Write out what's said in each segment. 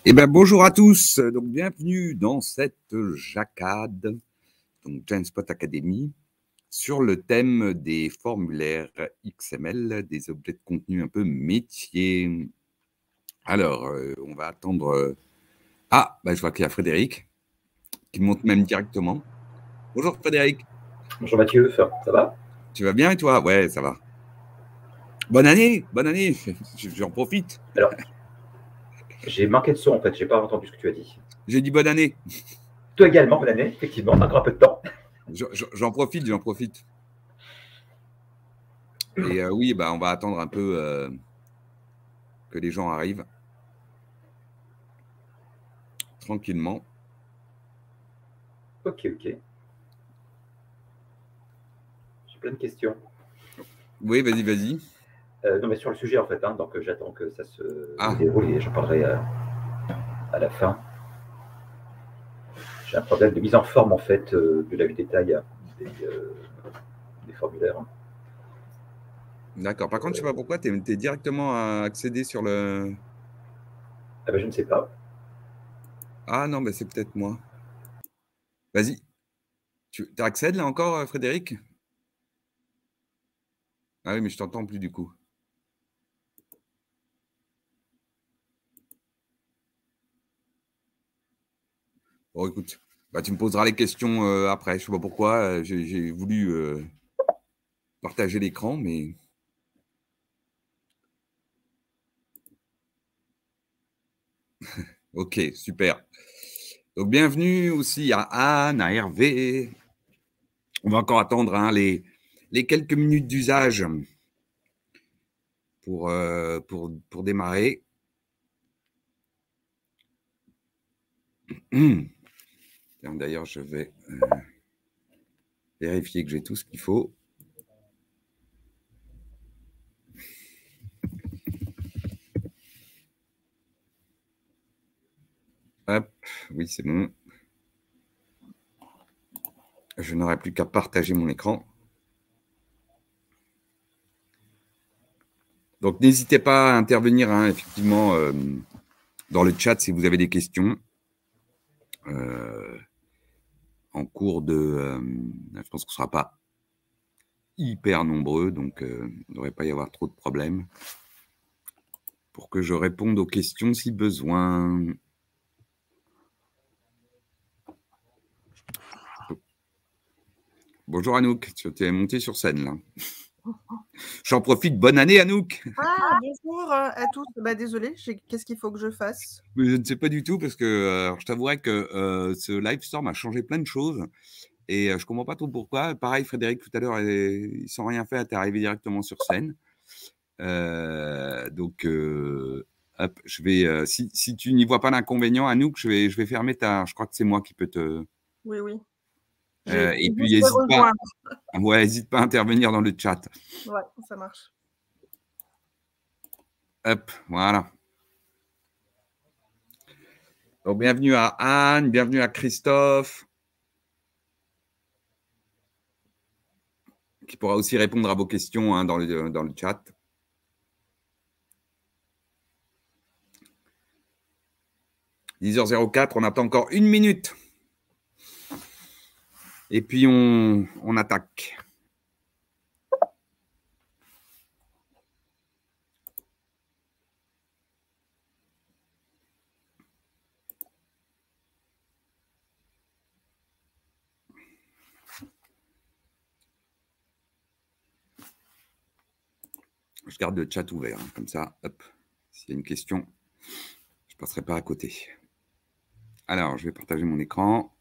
Eh bien, bonjour à tous. Donc, bienvenue dans cette jacade, donc Genspot Academy, sur le thème des formulaires XML, des objets de contenu un peu métier. Alors, on va attendre. Je vois qu'il y a Frédéric qui monte même directement. Bonjour Frédéric. Bonjour Mathieu, ça va? Tu vas bien et toi? Ouais, ça va. Bonne année, j'en profite. Alors, j'ai manqué de son en fait, j'ai pas entendu ce que tu as dit. J'ai dit bonne année. Toi également, bonne année, effectivement, encore un peu de temps. J'en profite. Et oui, on va attendre un peu que les gens arrivent tranquillement. Ok. J'ai plein de questions. Oui, vas-y. Non, mais sur le sujet en fait, donc j'attends que ça se Ah. déroule et j'en parlerai à la fin. J'ai un problème de mise en forme en fait de la vue détail des formulaires. D'accord. Par contre, je ne sais pas pourquoi, tu es directement accédé sur le… Ah ben je ne sais pas. Ah non, c'est peut-être moi. Vas-y. Tu accèdes là encore, Frédéric? Ah oui, mais je t'entends plus du coup. Bon, écoute, tu me poseras les questions après. Je ne sais pas pourquoi. J'ai voulu partager l'écran, mais… Ok, super. Donc, bienvenue aussi à Anne, à Hervé. On va encore attendre les quelques minutes d'usage pour démarrer. D'ailleurs, je vais vérifier que j'ai tout ce qu'il faut. Hop, oui, c'est bon. Je n'aurai plus qu'à partager mon écran. Donc, n'hésitez pas à intervenir, effectivement, dans le chat si vous avez des questions. En cours de… je pense qu'on ne sera pas hyper nombreux, donc il ne devrait pas y avoir trop de problèmes pour que je réponde aux questions si besoin. Bonjour Anouk, tu es monté sur scène là. J'en profite, bonne année Anouk. Bonjour à tous. Désolée, qu'est-ce qu'il faut que je fasse? Je ne sais pas du tout parce que je t'avouerai que ce Livestorm a changé plein de choses et je ne comprends pas trop pourquoi. Pareil, Frédéric, tout à l'heure, sans rien faire, tu es arrivé directement sur scène. Donc, hop, je vais, si tu n'y vois pas d'inconvénient, Anouk, je vais fermer je crois que c'est moi qui peux te… Oui. Et puis, n'hésite pas à intervenir dans le chat. Ouais, ça marche. Hop, voilà. Donc, bienvenue à Anne, bienvenue à Christophe, qui pourra aussi répondre à vos questions dans le chat. « 10h04, on attend encore 1 minute. Et puis, on attaque. Je garde le chat ouvert, comme ça, hop, s'il y a une question, je ne passerai pas à côté. Alors, je vais partager mon écran.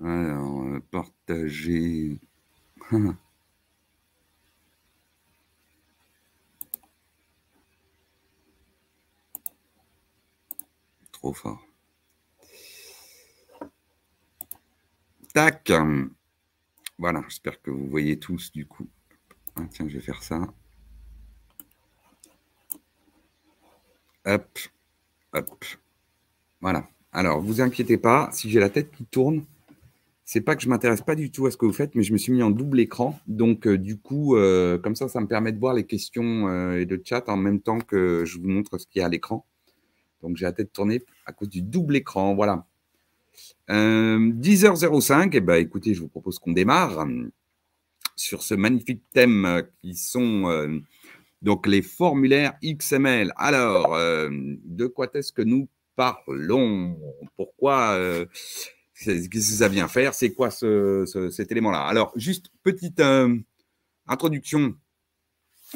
Alors, partager… Trop fort. Tac. Voilà, j'espère que vous voyez tous du coup. Tiens, je vais faire ça. Hop. Voilà. Alors, vous inquiétez pas, si j'ai la tête qui tourne, c'est pas que je m'intéresse pas du tout à ce que vous faites, mais je me suis mis en double écran. Donc, du coup, comme ça me permet de voir les questions et le chat en même temps que je vous montre ce qu'il y a à l'écran. Donc, j'ai la tête tournée à cause du double écran. Voilà. 10h05. Eh ben, écoutez, je vous propose qu'on démarre sur ce magnifique thème qui sont donc les formulaires XML. Alors, de quoi est-ce que nous parlons? Pourquoi qu'est-ce que ça vient faire? C'est quoi cet élément-là? Alors, juste petite introduction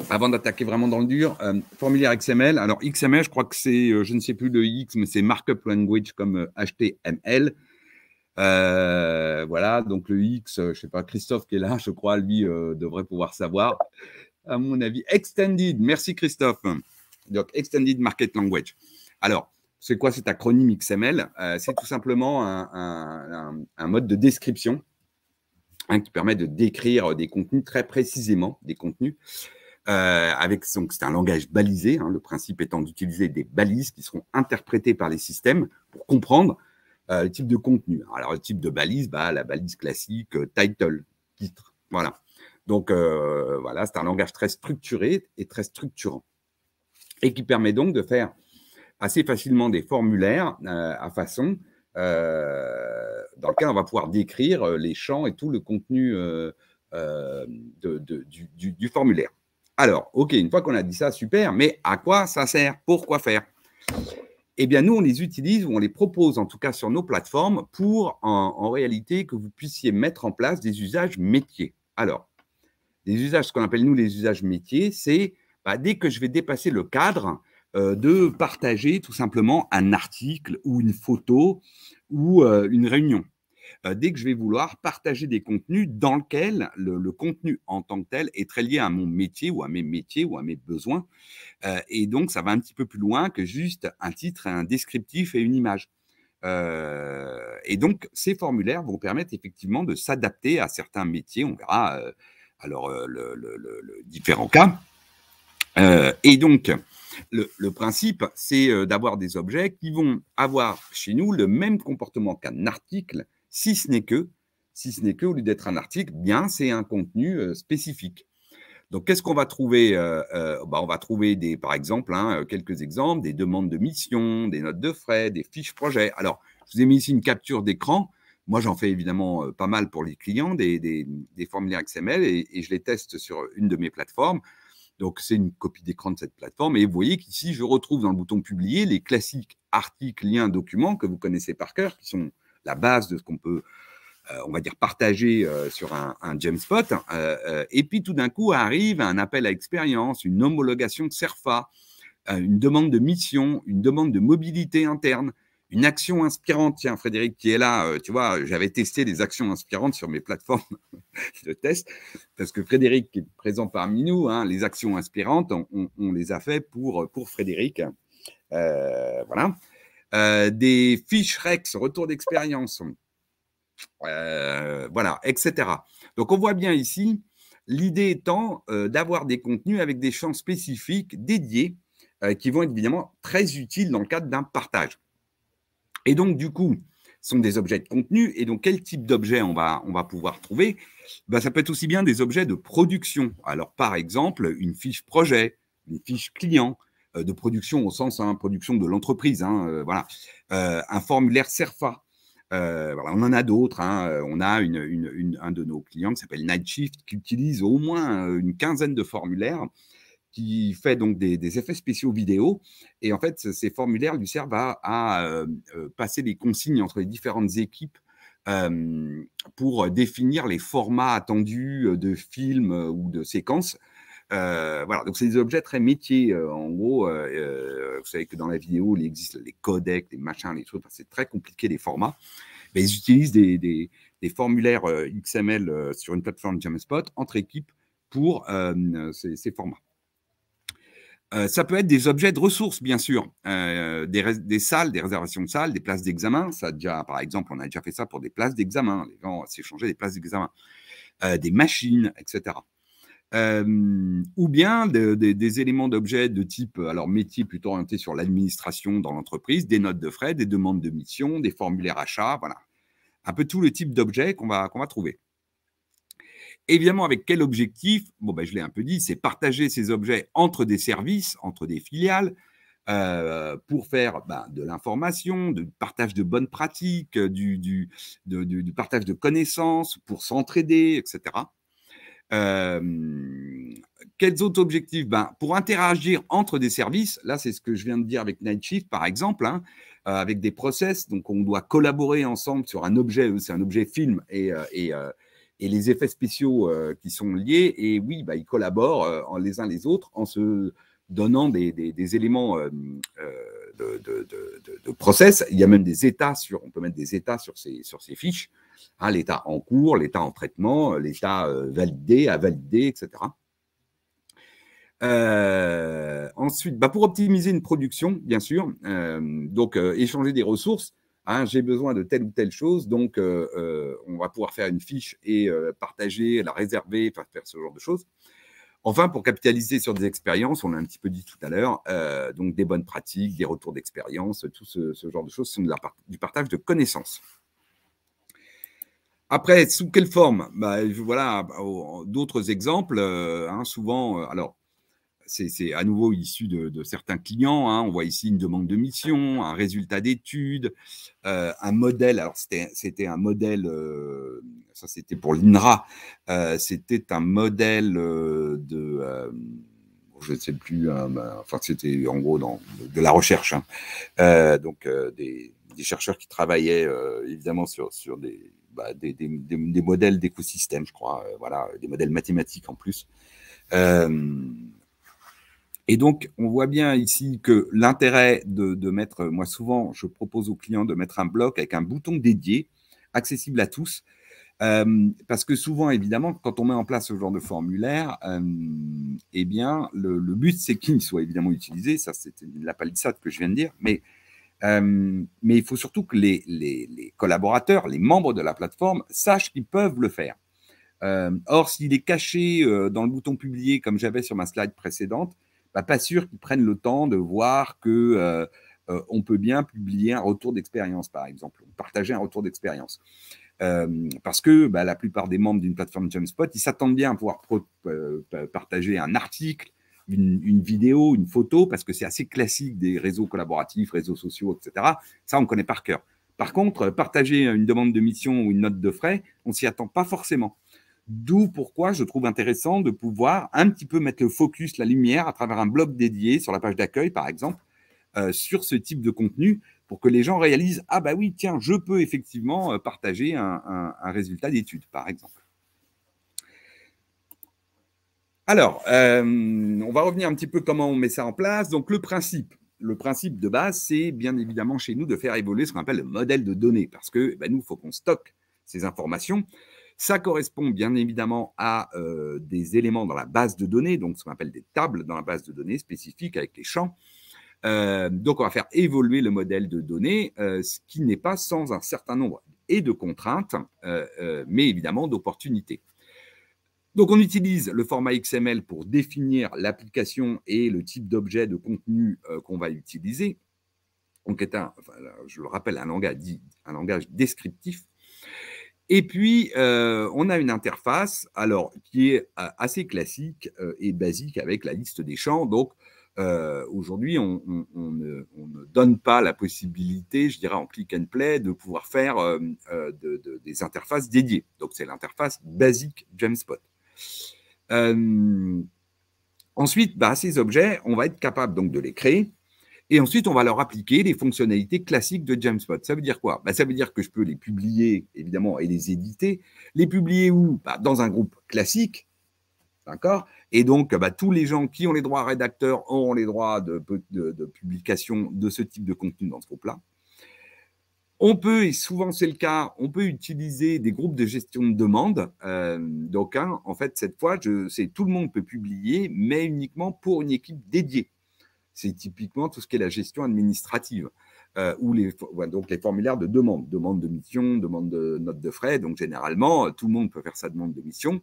avant d'attaquer vraiment dans le dur. Formulaire XML. Alors, XML, je crois que c'est, je ne sais plus le X, mais c'est Markup Language comme HTML. Voilà, donc le X, je ne sais pas, Christophe qui est là, je crois, lui, devrait pouvoir savoir. À mon avis, Extended. Merci, Christophe. Donc, Extended Market Language. Alors, c'est quoi cet acronyme XML? C'est tout simplement un mode de description qui permet de décrire des contenus très précisément, des contenus. Donc, c'est un langage balisé, le principe étant d'utiliser des balises qui seront interprétées par les systèmes pour comprendre le type de contenu. Alors, le type de balise, la balise classique, title, titre. Voilà. Donc, voilà, c'est un langage très structuré et très structurant. Et qui permet donc de faire assez facilement des formulaires à façon dans lequel on va pouvoir décrire les champs et tout le contenu du formulaire. Alors, OK, une fois qu'on a dit ça, super, mais à quoi ça sert? Pourquoi faire? Eh bien, nous, on les utilise ou on les propose, en tout cas sur nos plateformes, pour en réalité que vous puissiez mettre en place des usages métiers. Alors, les usages, ce qu'on appelle nous les usages métiers, c'est dès que je vais dépasser le cadre de partager tout simplement un article ou une photo ou une réunion. Dès que je vais vouloir partager des contenus dans lesquels le contenu en tant que tel est très lié à mon métier ou à mes métiers ou à mes besoins. Et donc, ça va un petit peu plus loin que juste un titre, un descriptif et une image. Et donc, ces formulaires vont permettre effectivement de s'adapter à certains métiers. On verra le différents cas. Et donc, le principe, c'est d'avoir des objets qui vont avoir chez nous le même comportement qu'un article, si ce n'est que, au lieu d'être un article, bien, c'est un contenu spécifique. Donc, qu'est-ce qu'on va trouver? On va trouver, par exemple, quelques exemples, des demandes de mission, des notes de frais, des fiches projets. Alors, je vous ai mis ici une capture d'écran. Moi, j'en fais évidemment pas mal pour les clients, des formulaires XML, et je les teste sur une de mes plateformes. Donc, c'est une copie d'écran de cette plateforme. Et vous voyez qu'ici, je retrouve dans le bouton « Publier » les classiques articles, liens, documents que vous connaissez par cœur, qui sont la base de ce qu'on peut, on va dire, partager sur un Jamspot. Et puis, tout d'un coup, arrive un appel à expérience, une homologation de CERFA, une demande de mission, une demande de mobilité interne, une action inspirante. Tiens, Frédéric qui est là, tu vois, j'avais testé des actions inspirantes sur mes plateformes de test, parce que Frédéric qui est présent parmi nous, les actions inspirantes, on les a fait pour Frédéric. Voilà. Des fiches Rex, retour d'expérience, voilà, etc. Donc, on voit bien ici, l'idée étant d'avoir des contenus avec des champs spécifiques dédiés qui vont être évidemment très utiles dans le cadre d'un partage. Et donc, du coup, ce sont des objets de contenu. Et donc, quel type d'objet on va pouvoir trouver? Ça peut être aussi bien des objets de production. Alors, par exemple, une fiche projet, une fiche client, de production au sens production de l'entreprise. Voilà. Un formulaire CERFA. Voilà, on en a d'autres. On a un de nos clients qui s'appelle Night Shift qui utilise au moins une quinzaine de formulaires, qui fait donc des effets spéciaux vidéo. Et en fait, ces formulaires lui servent à passer les consignes entre les différentes équipes pour définir les formats attendus de films ou de séquences. Voilà, donc c'est des objets très métiers. En gros, vous savez que dans la vidéo, il existe les codecs, les machins, les trucs. C'est très compliqué les formats. Mais ils utilisent des formulaires XML sur une plateforme Jamspot entre équipes pour ces formats. Ça peut être des objets de ressources, bien sûr, des salles, des réservations de salles, des places d'examen. Par exemple, on a déjà fait ça pour des places d'examen. Les gens s'échangeaient des places d'examen, des machines, etc. Ou bien des éléments d'objets de type, alors métier plutôt orienté sur l'administration dans l'entreprise, des notes de frais, des demandes de mission, des formulaires achats, voilà. Un peu tout le type d'objets qu'on va trouver. Évidemment, avec quel objectif? Je l'ai un peu dit, c'est partager ces objets entre des services, entre des filiales, pour faire de l'information, du partage de bonnes pratiques, du partage de connaissances, pour s'entraider, etc. Quels autres objectifs? Pour interagir entre des services, là c'est ce que je viens de dire avec Nightshift par exemple, hein, avec des process, donc on doit collaborer ensemble sur un objet, c'est un objet film et les effets spéciaux qui sont liés, et oui, ils collaborent les uns les autres en se donnant des éléments de process. Il y a même des états on peut mettre des états sur ces fiches, hein, l'état en cours, l'état en traitement, l'état validé, à valider, etc. Ensuite, pour optimiser une production, bien sûr, donc échanger des ressources. Hein, j'ai besoin de telle ou telle chose, donc on va pouvoir faire une fiche et partager, la réserver, faire ce genre de choses. Enfin, pour capitaliser sur des expériences, on l'a un petit peu dit tout à l'heure, donc des bonnes pratiques, des retours d'expérience, tout ce genre de choses sont du partage de connaissances. Après, sous quelle forme? Voilà d'autres exemples. Hein, souvent, alors, c'est à nouveau issu de certains clients. Hein. On voit ici une demande de mission, un résultat d'étude, un modèle. Alors, c'était un modèle, ça c'était pour l'INRA, c'était un modèle je ne sais plus, enfin c'était en gros de la recherche. Hein. Donc, des chercheurs qui travaillaient évidemment sur des modèles d'écosystèmes, je crois, voilà, des modèles mathématiques en plus. Et donc, on voit bien ici que l'intérêt de mettre, moi souvent, je propose aux clients de mettre un bloc avec un bouton dédié, accessible à tous, parce que souvent, évidemment, quand on met en place ce genre de formulaire, eh bien, le but, c'est qu'il soit évidemment utilisé, ça c'était la palissade que je viens de dire, mais il faut surtout que les collaborateurs, les membres de la plateforme, sachent qu'ils peuvent le faire. Or, s'il est caché dans le bouton publier, comme j'avais sur ma slide précédente, pas sûr qu'ils prennent le temps de voir que on peut bien publier un retour d'expérience, par exemple, ou partager un retour d'expérience. Parce que la plupart des membres d'une plateforme Jamspot, ils s'attendent bien à pouvoir partager un article, une vidéo, une photo, parce que c'est assez classique des réseaux collaboratifs, réseaux sociaux, etc. Ça, on connaît par cœur. Par contre, partager une demande de mission ou une note de frais, on s'y attend pas forcément. D'où pourquoi je trouve intéressant de pouvoir un petit peu mettre le focus, la lumière, à travers un blog dédié sur la page d'accueil, par exemple, sur ce type de contenu, pour que les gens réalisent « Ah oui, tiens, je peux effectivement partager un résultat d'étude, par exemple. » Alors, on va revenir un petit peu comment on met ça en place. Donc, le principe de base, c'est bien évidemment chez nous de faire évoluer ce qu'on appelle le modèle de données, parce que nous, il faut qu'on stocke ces informations. Ça correspond bien évidemment à des éléments dans la base de données, donc ce qu'on appelle des tables dans la base de données spécifiques avec les champs. Donc, on va faire évoluer le modèle de données, ce qui n'est pas sans un certain nombre et de contraintes, mais évidemment d'opportunités. Donc, on utilise le format XML pour définir l'application et le type d'objet de contenu qu'on va utiliser. Donc, je le rappelle, un langage descriptif. Et puis, on a une interface qui est assez classique et basique avec la liste des champs. Donc, aujourd'hui, on ne donne pas la possibilité, je dirais en click and play, de pouvoir faire des interfaces dédiées. Donc, c'est l'interface basique Jamspot. Ensuite, ces objets, on va être capable donc de les créer. Et ensuite, on va leur appliquer les fonctionnalités classiques de Jamspot. Ça veut dire quoi? Ça veut dire que je peux les publier, évidemment, et les éditer. Les publier où? Dans un groupe classique, d'accord? Et donc, tous les gens qui ont les droits rédacteurs auront les droits de publication de ce type de contenu dans ce groupe-là. On peut, et souvent c'est le cas, on peut utiliser des groupes de gestion de demande. Donc, en fait, cette fois, tout le monde peut publier, mais uniquement pour une équipe dédiée. C'est typiquement tout ce qui est la gestion administrative, ou donc les formulaires de demande de mission, demande de note de frais. Donc, généralement, tout le monde peut faire sa demande de mission.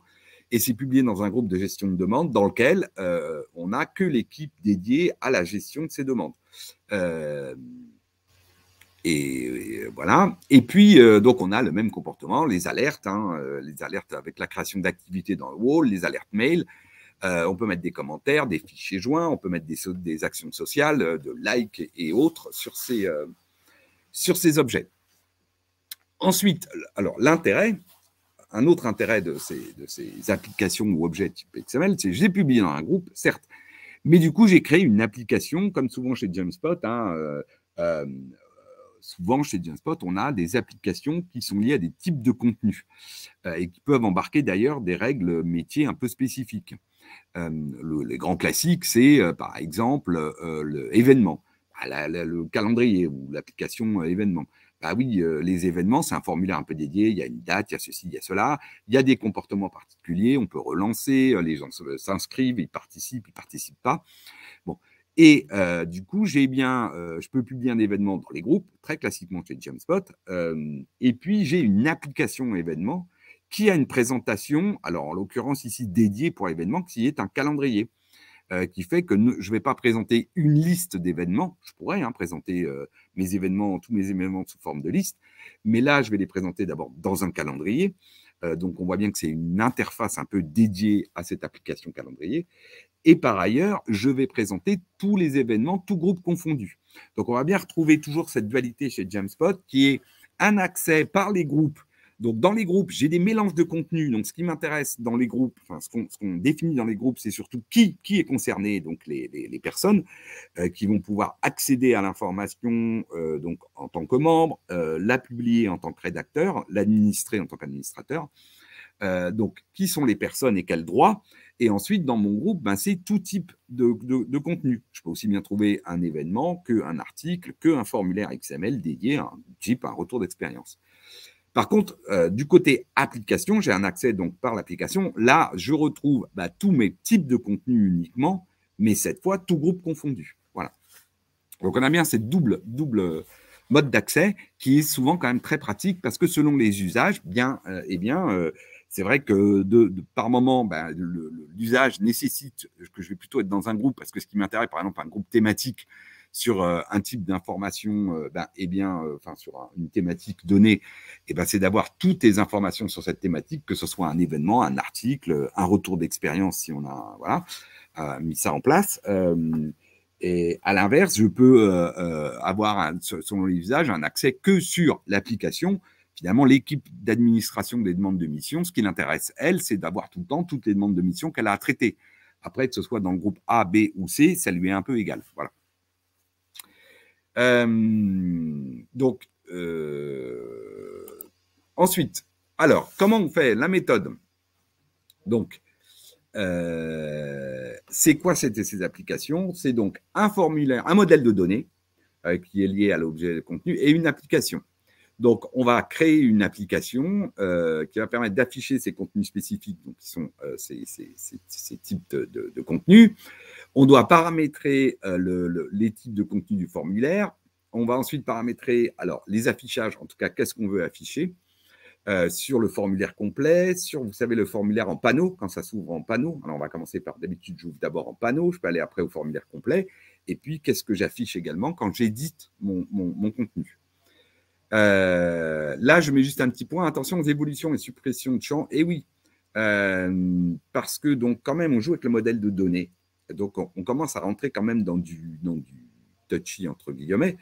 Et c'est publié dans un groupe de gestion de demande dans lequel on n'a que l'équipe dédiée à la gestion de ces demandes. Et voilà. Et puis, donc, on a le même comportement, les alertes avec la création d'activités dans le wall, les alertes mail. On peut mettre des commentaires, des fichiers joints, on peut mettre des actions sociales, de likes et autres sur ces objets. Ensuite, alors l'intérêt, un autre intérêt de ces applications ou objets type XML, c'est que je les publie dans un groupe, certes, mais du coup, j'ai créé une application, comme souvent chez Jamspot. Souvent, chez Jamspot, on a des applications qui sont liées à des types de contenus et qui peuvent embarquer d'ailleurs des règles métiers un peu spécifiques. Les grands classiques, c'est par exemple l'événement, le calendrier ou l'application événement. Bah oui, les événements, c'est un formulaire un peu dédié, il y a une date, il y a ceci, il y a cela, il y a des comportements particuliers, on peut relancer, les gens s'inscrivent, ils participent pas. Bon. Et du coup, je peux publier un événement dans les groupes, très classiquement chez Jamspot, et puis j'ai une application événement qui a une présentation, alors en l'occurrence ici dédiée pour l'événement, qui est un calendrier. Qui fait que je ne vais pas présenter une liste d'événements. Je pourrais présenter tous mes événements sous forme de liste, mais là, je vais les présenter d'abord dans un calendrier. Donc, on voit bien que c'est une interface un peu dédiée à cette application calendrier. Et par ailleurs, je vais présenter tous les événements, tous groupes confondus. Donc, on va bien retrouver toujours cette dualité chez Jamspot qui est un accès par les groupes. Donc, dans les groupes, j'ai des mélanges de contenus. Donc, ce qui m'intéresse dans les groupes, enfin, ce qu'on définit dans les groupes, c'est surtout qui est concerné, donc les personnes qui vont pouvoir accéder à l'information donc en tant que membre, la publier en tant que rédacteur, l'administrer en tant qu'administrateur. Donc, qui sont les personnes et quels droits. Et ensuite, dans mon groupe, c'est tout type de contenu. Je peux aussi bien trouver un événement qu'un article, qu'un formulaire XML dédié à un type, un retour d'expérience. Par contre, du côté application, j'ai un accès donc par l'application. Là, je retrouve tous mes types de contenus uniquement, mais cette fois, tout groupe confondu. Voilà. Donc, on a bien cette double mode d'accès qui est souvent quand même très pratique parce que selon les usages, c'est vrai que par moment, l'usage nécessite que je vais plutôt être dans un groupe parce que ce qui m'intéresse, par exemple, un groupe thématique sur un type d'information, sur une thématique donnée, c'est d'avoir toutes les informations sur cette thématique, que ce soit un événement, un article, un retour d'expérience si on a mis ça en place. Et à l'inverse, je peux avoir, selon les usages, un accès que sur l'application. Finalement, l'équipe d'administration des demandes de mission, ce qui l'intéresse, elle, c'est d'avoir tout le temps toutes les demandes de mission qu'elle a à traiter. Après, que ce soit dans le groupe A, B ou C, ça lui est un peu égal. Voilà. Ensuite, alors, comment on fait la méthode? Donc, c'est quoi ces applications? C'est donc un formulaire, un modèle de données qui est lié à l'objet de contenu et une application. Donc, on va créer une application qui va permettre d'afficher ces contenus spécifiques, donc qui sont ces types de contenus. On doit paramétrer les types de contenus du formulaire. On va ensuite paramétrer les affichages, en tout cas, qu'est-ce qu'on veut afficher sur le formulaire complet, sur, vous savez, le formulaire en panneau, quand ça s'ouvre en panneau. Alors, on va commencer par, d'habitude, j'ouvre d'abord en panneau, je peux aller après au formulaire complet. Et puis, qu'est-ce que j'affiche également quand j'édite mon contenu. Là, je mets juste un petit point. Attention aux évolutions et suppressions de champs. Et oui, parce que, donc, quand même, on joue avec le modèle de données. Donc, on commence à rentrer quand même dans du touchy, entre guillemets.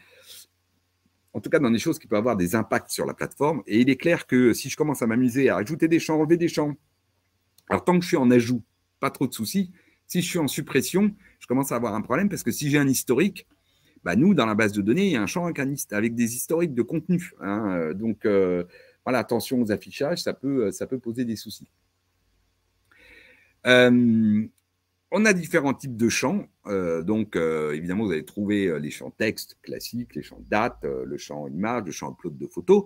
En tout cas, dans des choses qui peuvent avoir des impacts sur la plateforme. Et il est clair que si je commence à m'amuser à ajouter des champs, enlever des champs, alors tant que je suis en ajout, pas trop de soucis. Si je suis en suppression, je commence à avoir un problème parce que si j'ai un historique, nous, dans la base de données, il y a un champ avec des historiques de contenu. Donc, voilà, attention aux affichages, ça peut poser des soucis. On a différents types de champs. Donc, évidemment, vous allez trouver les champs texte classiques, les champs date, le champ image, le champ upload de photos.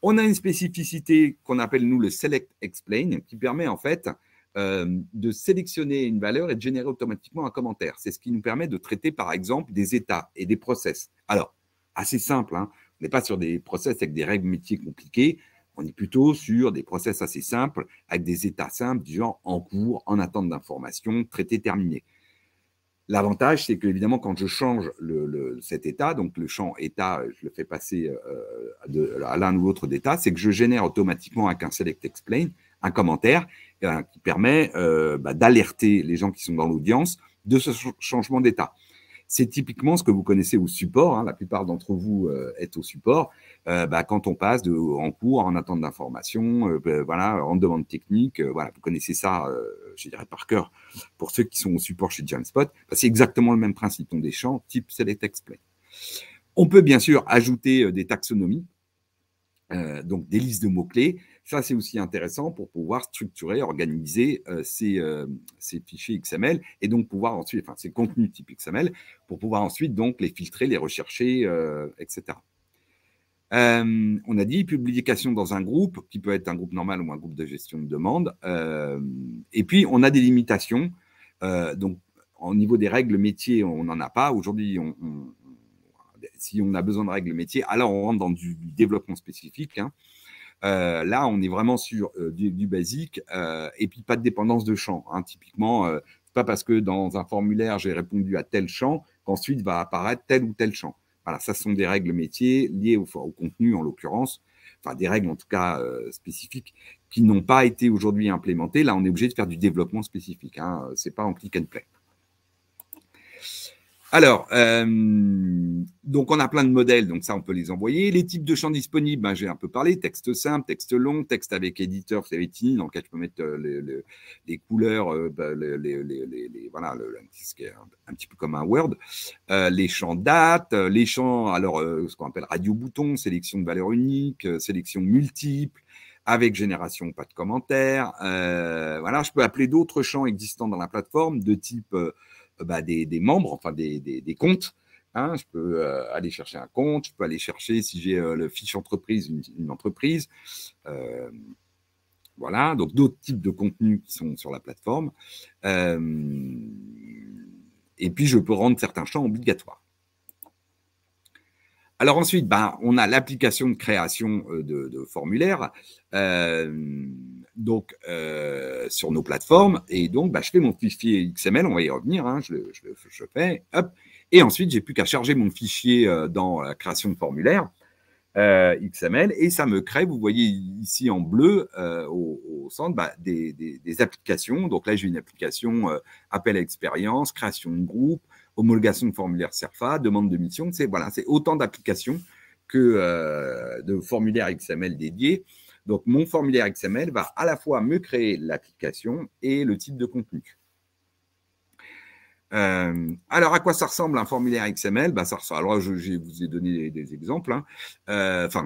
On a une spécificité qu'on appelle, nous, le select explain, qui permet, en fait, de sélectionner une valeur et de générer automatiquement un commentaire. C'est ce qui nous permet de traiter, par exemple, des états et des process. Alors, assez simple, on n'est pas sur des process avec des règles métiers compliquées. On est plutôt sur des process assez simples, avec des états simples, du genre en cours, en attente d'information, traité terminé. L'avantage, c'est que, évidemment, quand je change cet état, donc le champ état, je le fais passer à l'un ou l'autre d'état, c'est que je génère automatiquement avec un select explain un commentaire qui permet d'alerter les gens qui sont dans l'audience de ce changement d'état. C'est typiquement ce que vous connaissez au support. Hein, la plupart d'entre vous êtes au support. Quand on passe en cours, en attente d'information, voilà, en demande technique, voilà, vous connaissez ça, je dirais par cœur. Pour ceux qui sont au support chez Jamspot, c'est exactement le même principe. On a des champs type Select Explain. On peut bien sûr ajouter des taxonomies, donc des listes de mots-clés. Ça, c'est aussi intéressant pour pouvoir structurer, organiser ces fichiers XML et donc pouvoir ensuite, enfin, ces contenus type XML, pour pouvoir ensuite donc les filtrer, les rechercher, etc. On a dit publication dans un groupe, qui peut être un groupe normal ou un groupe de gestion de demande. Et puis, on a des limitations. Donc, au niveau des règles métiers, on n'en a pas. Aujourd'hui, si on a besoin de règles métiers, alors on rentre dans du développement spécifique. Hein. Là, on est vraiment sur du basique et puis pas de dépendance de champ. Hein. Typiquement, c'est pas parce que dans un formulaire, j'ai répondu à tel champ qu'ensuite va apparaître tel ou tel champ. Voilà, ça sont des règles métiers liées au contenu, en l'occurrence, enfin des règles en tout cas spécifiques qui n'ont pas été aujourd'hui implémentées. Là, on est obligé de faire du développement spécifique. Hein. Ce n'est pas en click and play. Alors, donc on a plein de modèles, donc ça on peut les envoyer. Les types de champs disponibles, j'ai un peu parlé, texte simple, texte long, texte avec éditeur, vous savez, Tiny, dans lequel je peux mettre les couleurs, voilà, ce qui est un petit peu comme un Word, les champs date, les champs, alors ce qu'on appelle radio-bouton, sélection de valeurs uniques, sélection multiple, avec génération, pas de commentaires. Voilà, je peux appeler d'autres champs existants dans la plateforme de type des membres, enfin des comptes. Hein, je peux aller chercher un compte, je peux aller chercher, si j'ai le fiche entreprise, une entreprise. Voilà, donc d'autres types de contenus qui sont sur la plateforme. Et puis, je peux rendre certains champs obligatoires. Alors ensuite, on a l'application de création de formulaires sur nos plateformes. Et donc, je fais mon fichier XML, on va y revenir, hein, je fais, hop. Et ensuite, j'ai plus qu'à charger mon fichier dans la création de formulaire XML et ça me crée, vous voyez ici en bleu au centre, des applications. Donc là, j'ai une application appel à expérience, création de groupe, homologation de formulaire CERFA, demande de mission. C'est autant d'applications que de formulaires XML dédiés. Donc, mon formulaire XML va à la fois me créer l'application et le type de contenu. Alors, à quoi ça ressemble un formulaire XML? Ça ressemble. Alors, je vous ai donné des exemples. Hein.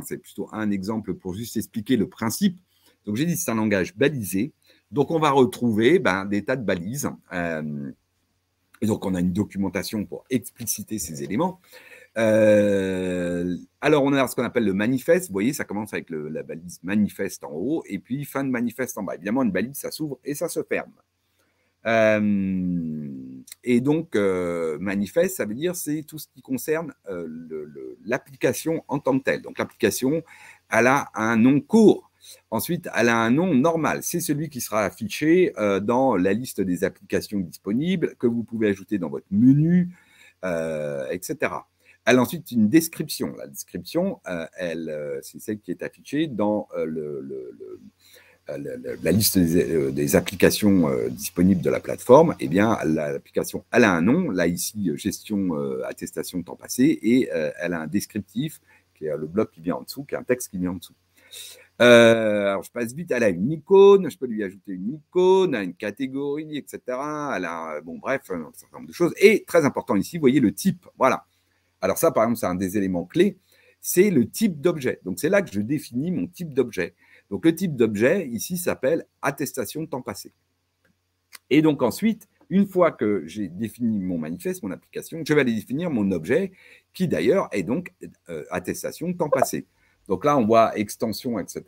C'est plutôt un exemple pour juste expliquer le principe. Donc, j'ai dit que c'est un langage balisé. Donc, on va retrouver des tas de balises. Et donc, on a une documentation pour expliciter ces éléments. Alors, on a ce qu'on appelle le manifeste. Vous voyez, ça commence avec la balise manifeste en haut et puis fin de manifeste en bas. Évidemment, une balise, ça s'ouvre et ça se ferme. Et donc, manifeste, ça veut dire c'est tout ce qui concerne l'application en tant que telle. Donc, l'application, elle a un nom court. Ensuite, elle a un nom normal. C'est celui qui sera affiché dans la liste des applications disponibles que vous pouvez ajouter dans votre menu, etc. Elle a ensuite une description. La description, c'est celle qui est affichée dans la liste des applications disponibles de la plateforme. Eh bien, l'application, elle a un nom. Là, ici, gestion, attestation de temps passé. Et elle a un descriptif, qui est le bloc qui vient en dessous, qui est un texte qui vient en dessous. Alors, je passe vite. Elle a une icône. Je peux lui ajouter une icône, une catégorie, etc. Elle a, bref, un certain nombre de choses. Et très important ici, vous voyez le type. Voilà. Alors ça, par exemple, c'est un des éléments clés. C'est le type d'objet. Donc, c'est là que je définis mon type d'objet. Donc, le type d'objet, ici, s'appelle attestation de temps passé. Et donc, ensuite, une fois que j'ai défini mon manifeste, mon application, je vais aller définir mon objet, qui d'ailleurs est donc attestation de temps passé. Donc là, on voit extension, etc.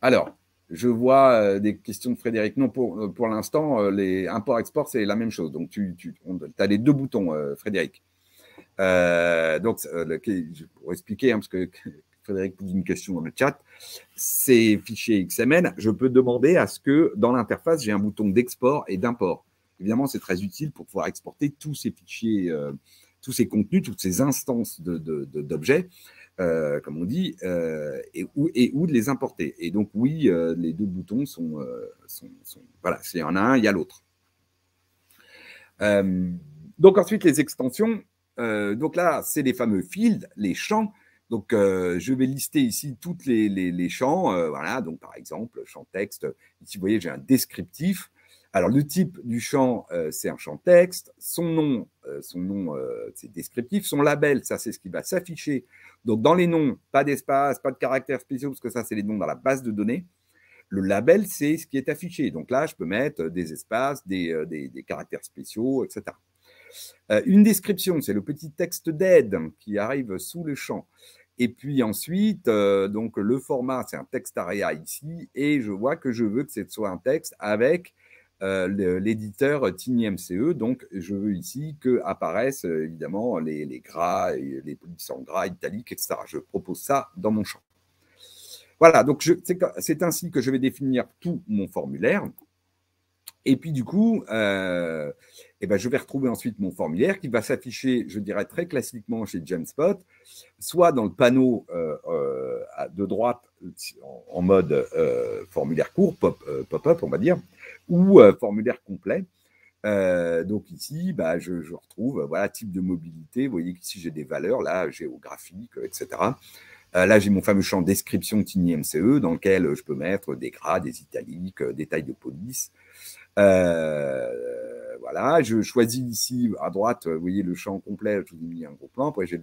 Alors, je vois des questions de Frédéric. Non, pour l'instant, les import-export, c'est la même chose. Donc, tu as les deux boutons, Frédéric. Donc, pour expliquer, hein, parce que Frédéric pose une question dans le chat, ces fichiers XML, je peux demander à ce que dans l'interface, j'ai un bouton d'export et d'import. Évidemment, c'est très utile pour pouvoir exporter tous ces fichiers, tous ces contenus, toutes ces instances d'objets comme on dit, et où de les importer. Et donc, oui, les deux boutons sont voilà, s'il y en a un, il y a l'autre. Donc, ensuite, les extensions. Donc là, c'est les fameux fields, les champs. Donc, je vais lister ici tous les champs. Voilà, donc par exemple, champ texte. Ici, vous voyez, j'ai un descriptif. Alors, le type du champ, c'est un champ texte. Son nom, c'est descriptif. Son label, ça, c'est ce qui va s'afficher. Donc, dans les noms, pas d'espace, pas de caractères spéciaux, parce que ça, c'est les noms dans la base de données. Le label, c'est ce qui est affiché. Donc là, je peux mettre des espaces, des caractères spéciaux, etc. Une description, c'est le petit texte d'aide qui arrive sous le champ. Et puis ensuite, donc le format, c'est un texte area ici, et je vois que je veux que ce soit un texte avec l'éditeur TinyMCE. Donc, je veux ici qu'apparaissent évidemment les gras, les polices en gras, italiques, etc. Je propose ça dans mon champ. Voilà, donc c'est ainsi que je vais définir tout mon formulaire. Et puis, du coup, je vais retrouver ensuite mon formulaire qui va s'afficher, je dirais très classiquement chez Genspot, soit dans le panneau de droite en mode formulaire court, pop-up, on va dire, ou formulaire complet. Donc ici, je retrouve voilà, type de mobilité. Vous voyez qu'ici, j'ai des valeurs, là, géographiques, etc. Là, j'ai mon fameux champ description TinyMCE dans lequel je peux mettre des gras, des italiques, des tailles de police. Voilà, je choisis ici à droite, vous voyez le champ complet, je vous ai mis un gros plan. Après, j'ai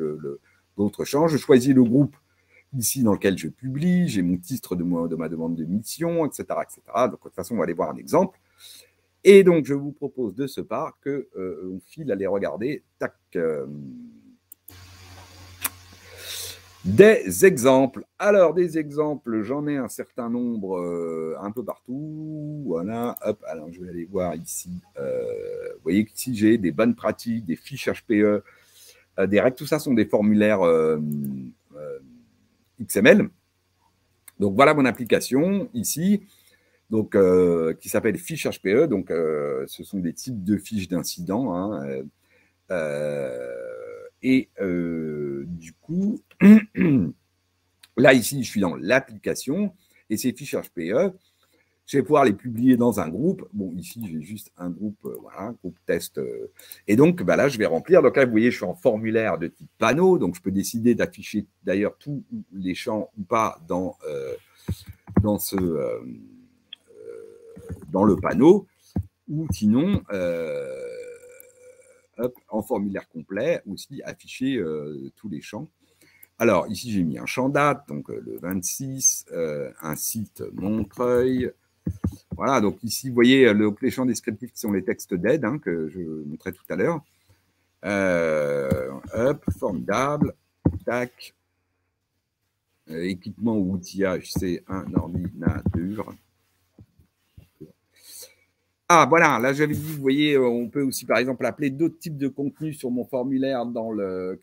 l'autre champ. Je choisis le groupe ici dans lequel je publie. J'ai mon titre de ma demande de mission, etc., etc. Donc, de toute façon, on va aller voir un exemple. Et donc, je vous propose de ce pas qu'on file à les regarder. Tac. Des exemples. Alors, des exemples, j'en ai un certain nombre un peu partout. Voilà, hop, alors je vais aller voir ici. Vous voyez qu'ici, j'ai des bonnes pratiques, des fiches HPE, des règles. Tout ça sont des formulaires XML. Donc, voilà mon application ici, donc, qui s'appelle fiche HPE. Donc, ce sont des types de fiches d'incidents. Hein, du coup, là, ici, je suis dans l'application et ces fiches HPE, je vais pouvoir les publier dans un groupe. Bon, ici, j'ai juste un groupe, voilà, groupe test. Et donc, là, je vais remplir. Donc là, vous voyez, je suis en formulaire de type panneau. Donc, je peux décider d'afficher d'ailleurs tous les champs ou pas dans le panneau. Ou sinon, en formulaire complet, aussi afficher tous les champs. Alors, ici, j'ai mis un champ date, donc le 26, un site Montreuil. Voilà, donc ici, vous voyez les champs descriptifs qui sont les textes d'aide que je montrais tout à l'heure. Formidable. Tac. Équipement ou outillage, c'est un ordinateur. Ah, voilà, là, j'avais dit, vous voyez, on peut aussi, par exemple, appeler d'autres types de contenus sur mon formulaire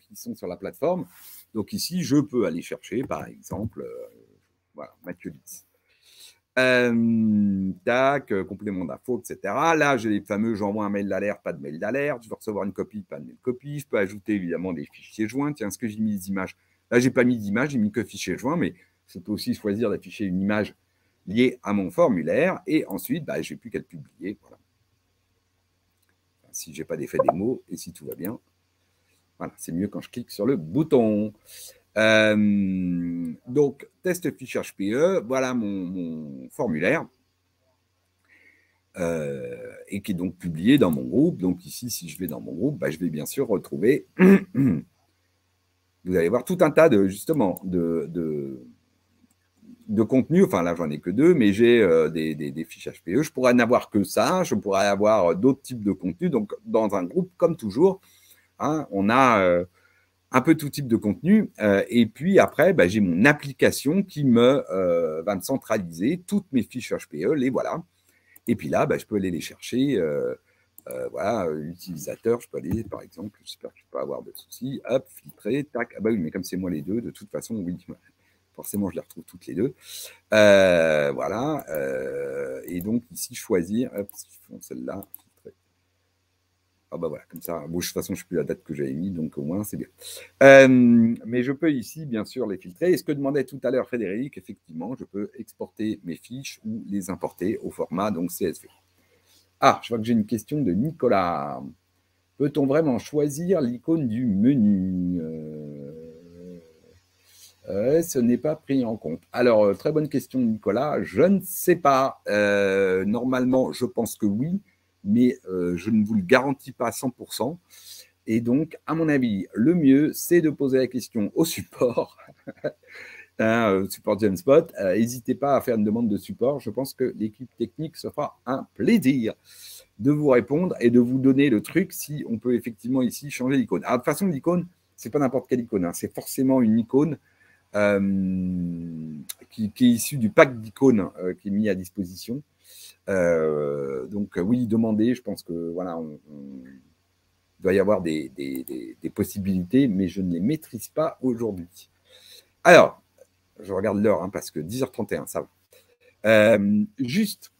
qui sont sur la plateforme. Donc ici, je peux aller chercher, par exemple, voilà, Mathieu Litz. Complément d'info, etc. Là, j'ai les fameux, j'envoie un mail d'alerte, pas de mail d'alerte. Je veux recevoir une copie, pas de mail copie. Je peux ajouter évidemment des fichiers joints. Tiens, est-ce que j'ai mis des images? Là, j'ai pas mis d'image, j'ai mis que fichier joint, mais je peux aussi choisir d'afficher une image liée à mon formulaire. Et ensuite, je n'ai plus qu'à le publier. Voilà. Si je n'ai pas d'effet démo et si tout va bien. Voilà, c'est mieux quand je clique sur le bouton. Donc, test fiche HPE, voilà mon formulaire et qui est donc publié dans mon groupe. Donc ici, si je vais dans mon groupe, je vais bien sûr retrouver, vous allez voir tout un tas de, justement, de contenu. Enfin, là, j'en ai que 2, mais j'ai des fiches HPE. Je pourrais n'avoir que ça. Je pourrais avoir d'autres types de contenus. Donc, dans un groupe, comme toujours, hein, on a un peu tout type de contenu. Et puis après, j'ai mon application qui va me centraliser toutes mes fiches HPE, les voilà. Et puis là, je peux aller les chercher. Voilà, l'utilisateur, je peux aller, par exemple, j'espère que je peux avoir de soucis. Hop, filtrer, tac. Ah oui, mais comme c'est moi les deux, de toute façon, oui, forcément, je les retrouve toutes les deux. Voilà. Et donc, ici, choisir, hop, celle-là, Ah bah voilà, comme ça. Bon, de toute façon, je ne sais plus la date que j'avais mis, donc au moins, c'est bien. Mais je peux ici, bien sûr, les filtrer. Et ce que demandait tout à l'heure Frédéric, effectivement, je peux exporter mes fiches ou les importer au format donc CSV. Ah, je vois que j'ai une question de Nicolas. Peut-on vraiment choisir l'icône du menu ce n'est pas pris en compte. Alors, très bonne question, Nicolas. Je ne sais pas. Normalement, je pense que oui, mais je ne vous le garantis pas à 100%. Et donc, à mon avis, le mieux, c'est de poser la question au support, support Jamspot. N'hésitez pas à faire une demande de support. Je pense que l'équipe technique se fera un plaisir de vous répondre et de vous donner le truc si on peut effectivement ici changer l'icône. Alors, de toute façon, l'icône, ce n'est pas n'importe quelle icône. C'est forcément une icône qui est issu du pack d'icônes qui est mis à disposition. Donc oui, demandez, je pense que voilà, il doit y avoir des possibilités, mais je ne les maîtrise pas aujourd'hui. Alors, je regarde l'heure, parce que 10h31, ça va. Juste,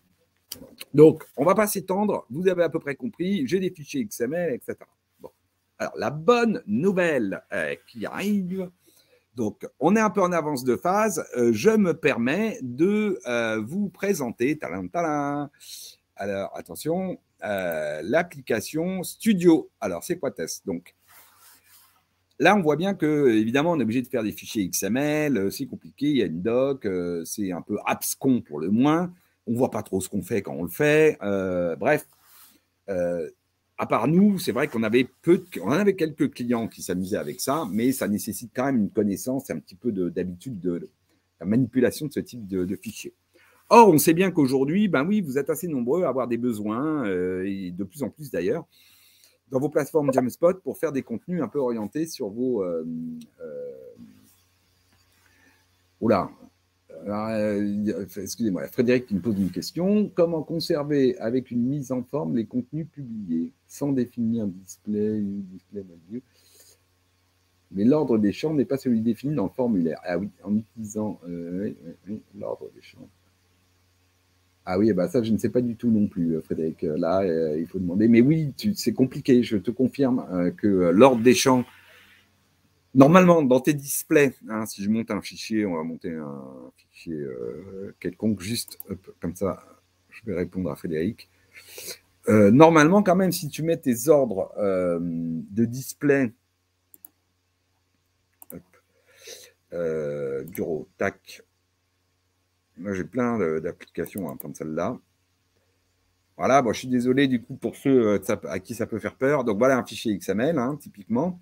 donc, on ne va pas s'étendre, vous avez à peu près compris, j'ai des fichiers XML, etc. Bon. Alors, la bonne nouvelle qui arrive, donc, on est un peu en avance de phase. Je me permets de vous présenter, alors attention, l'application Studio. Alors, c'est quoi Test? Donc, là, on voit bien que, évidemment, on est obligé de faire des fichiers XML, c'est compliqué, il y a une doc, c'est un peu abscon pour le moins. On ne voit pas trop ce qu'on fait quand on le fait. Bref, à part nous, c'est vrai qu'on avait on avait quelques clients qui s'amusaient avec ça, mais ça nécessite quand même une connaissance et un petit peu d'habitude de la manipulation de ce type de fichiers. Or, on sait bien qu'aujourd'hui, ben oui, vous êtes assez nombreux à avoir des besoins, et de plus en plus d'ailleurs, dans vos plateformes Jamspot pour faire des contenus un peu orientés sur vos... Oula, excusez-moi, Frédéric qui me pose une question. Comment conserver avec une mise en forme les contenus publiés sans définir display menu? Mais l'ordre des champs n'est pas celui défini dans le formulaire. Ah oui, en utilisant l'ordre des champs. Ah oui, bah ça, je ne sais pas du tout non plus, Frédéric. Là, il faut demander. Mais oui, c'est compliqué. Je te confirme que l'ordre des champs, normalement, dans tes displays, si je monte un fichier, on va monter un fichier quelconque, juste comme ça, je vais répondre à Frédéric. Normalement, quand même, si tu mets tes ordres de display, bureau, tac. Moi, j'ai plein d'applications comme celle-là. Voilà, bon, je suis désolé du coup pour ceux à qui ça peut faire peur. Donc voilà un fichier XML, typiquement.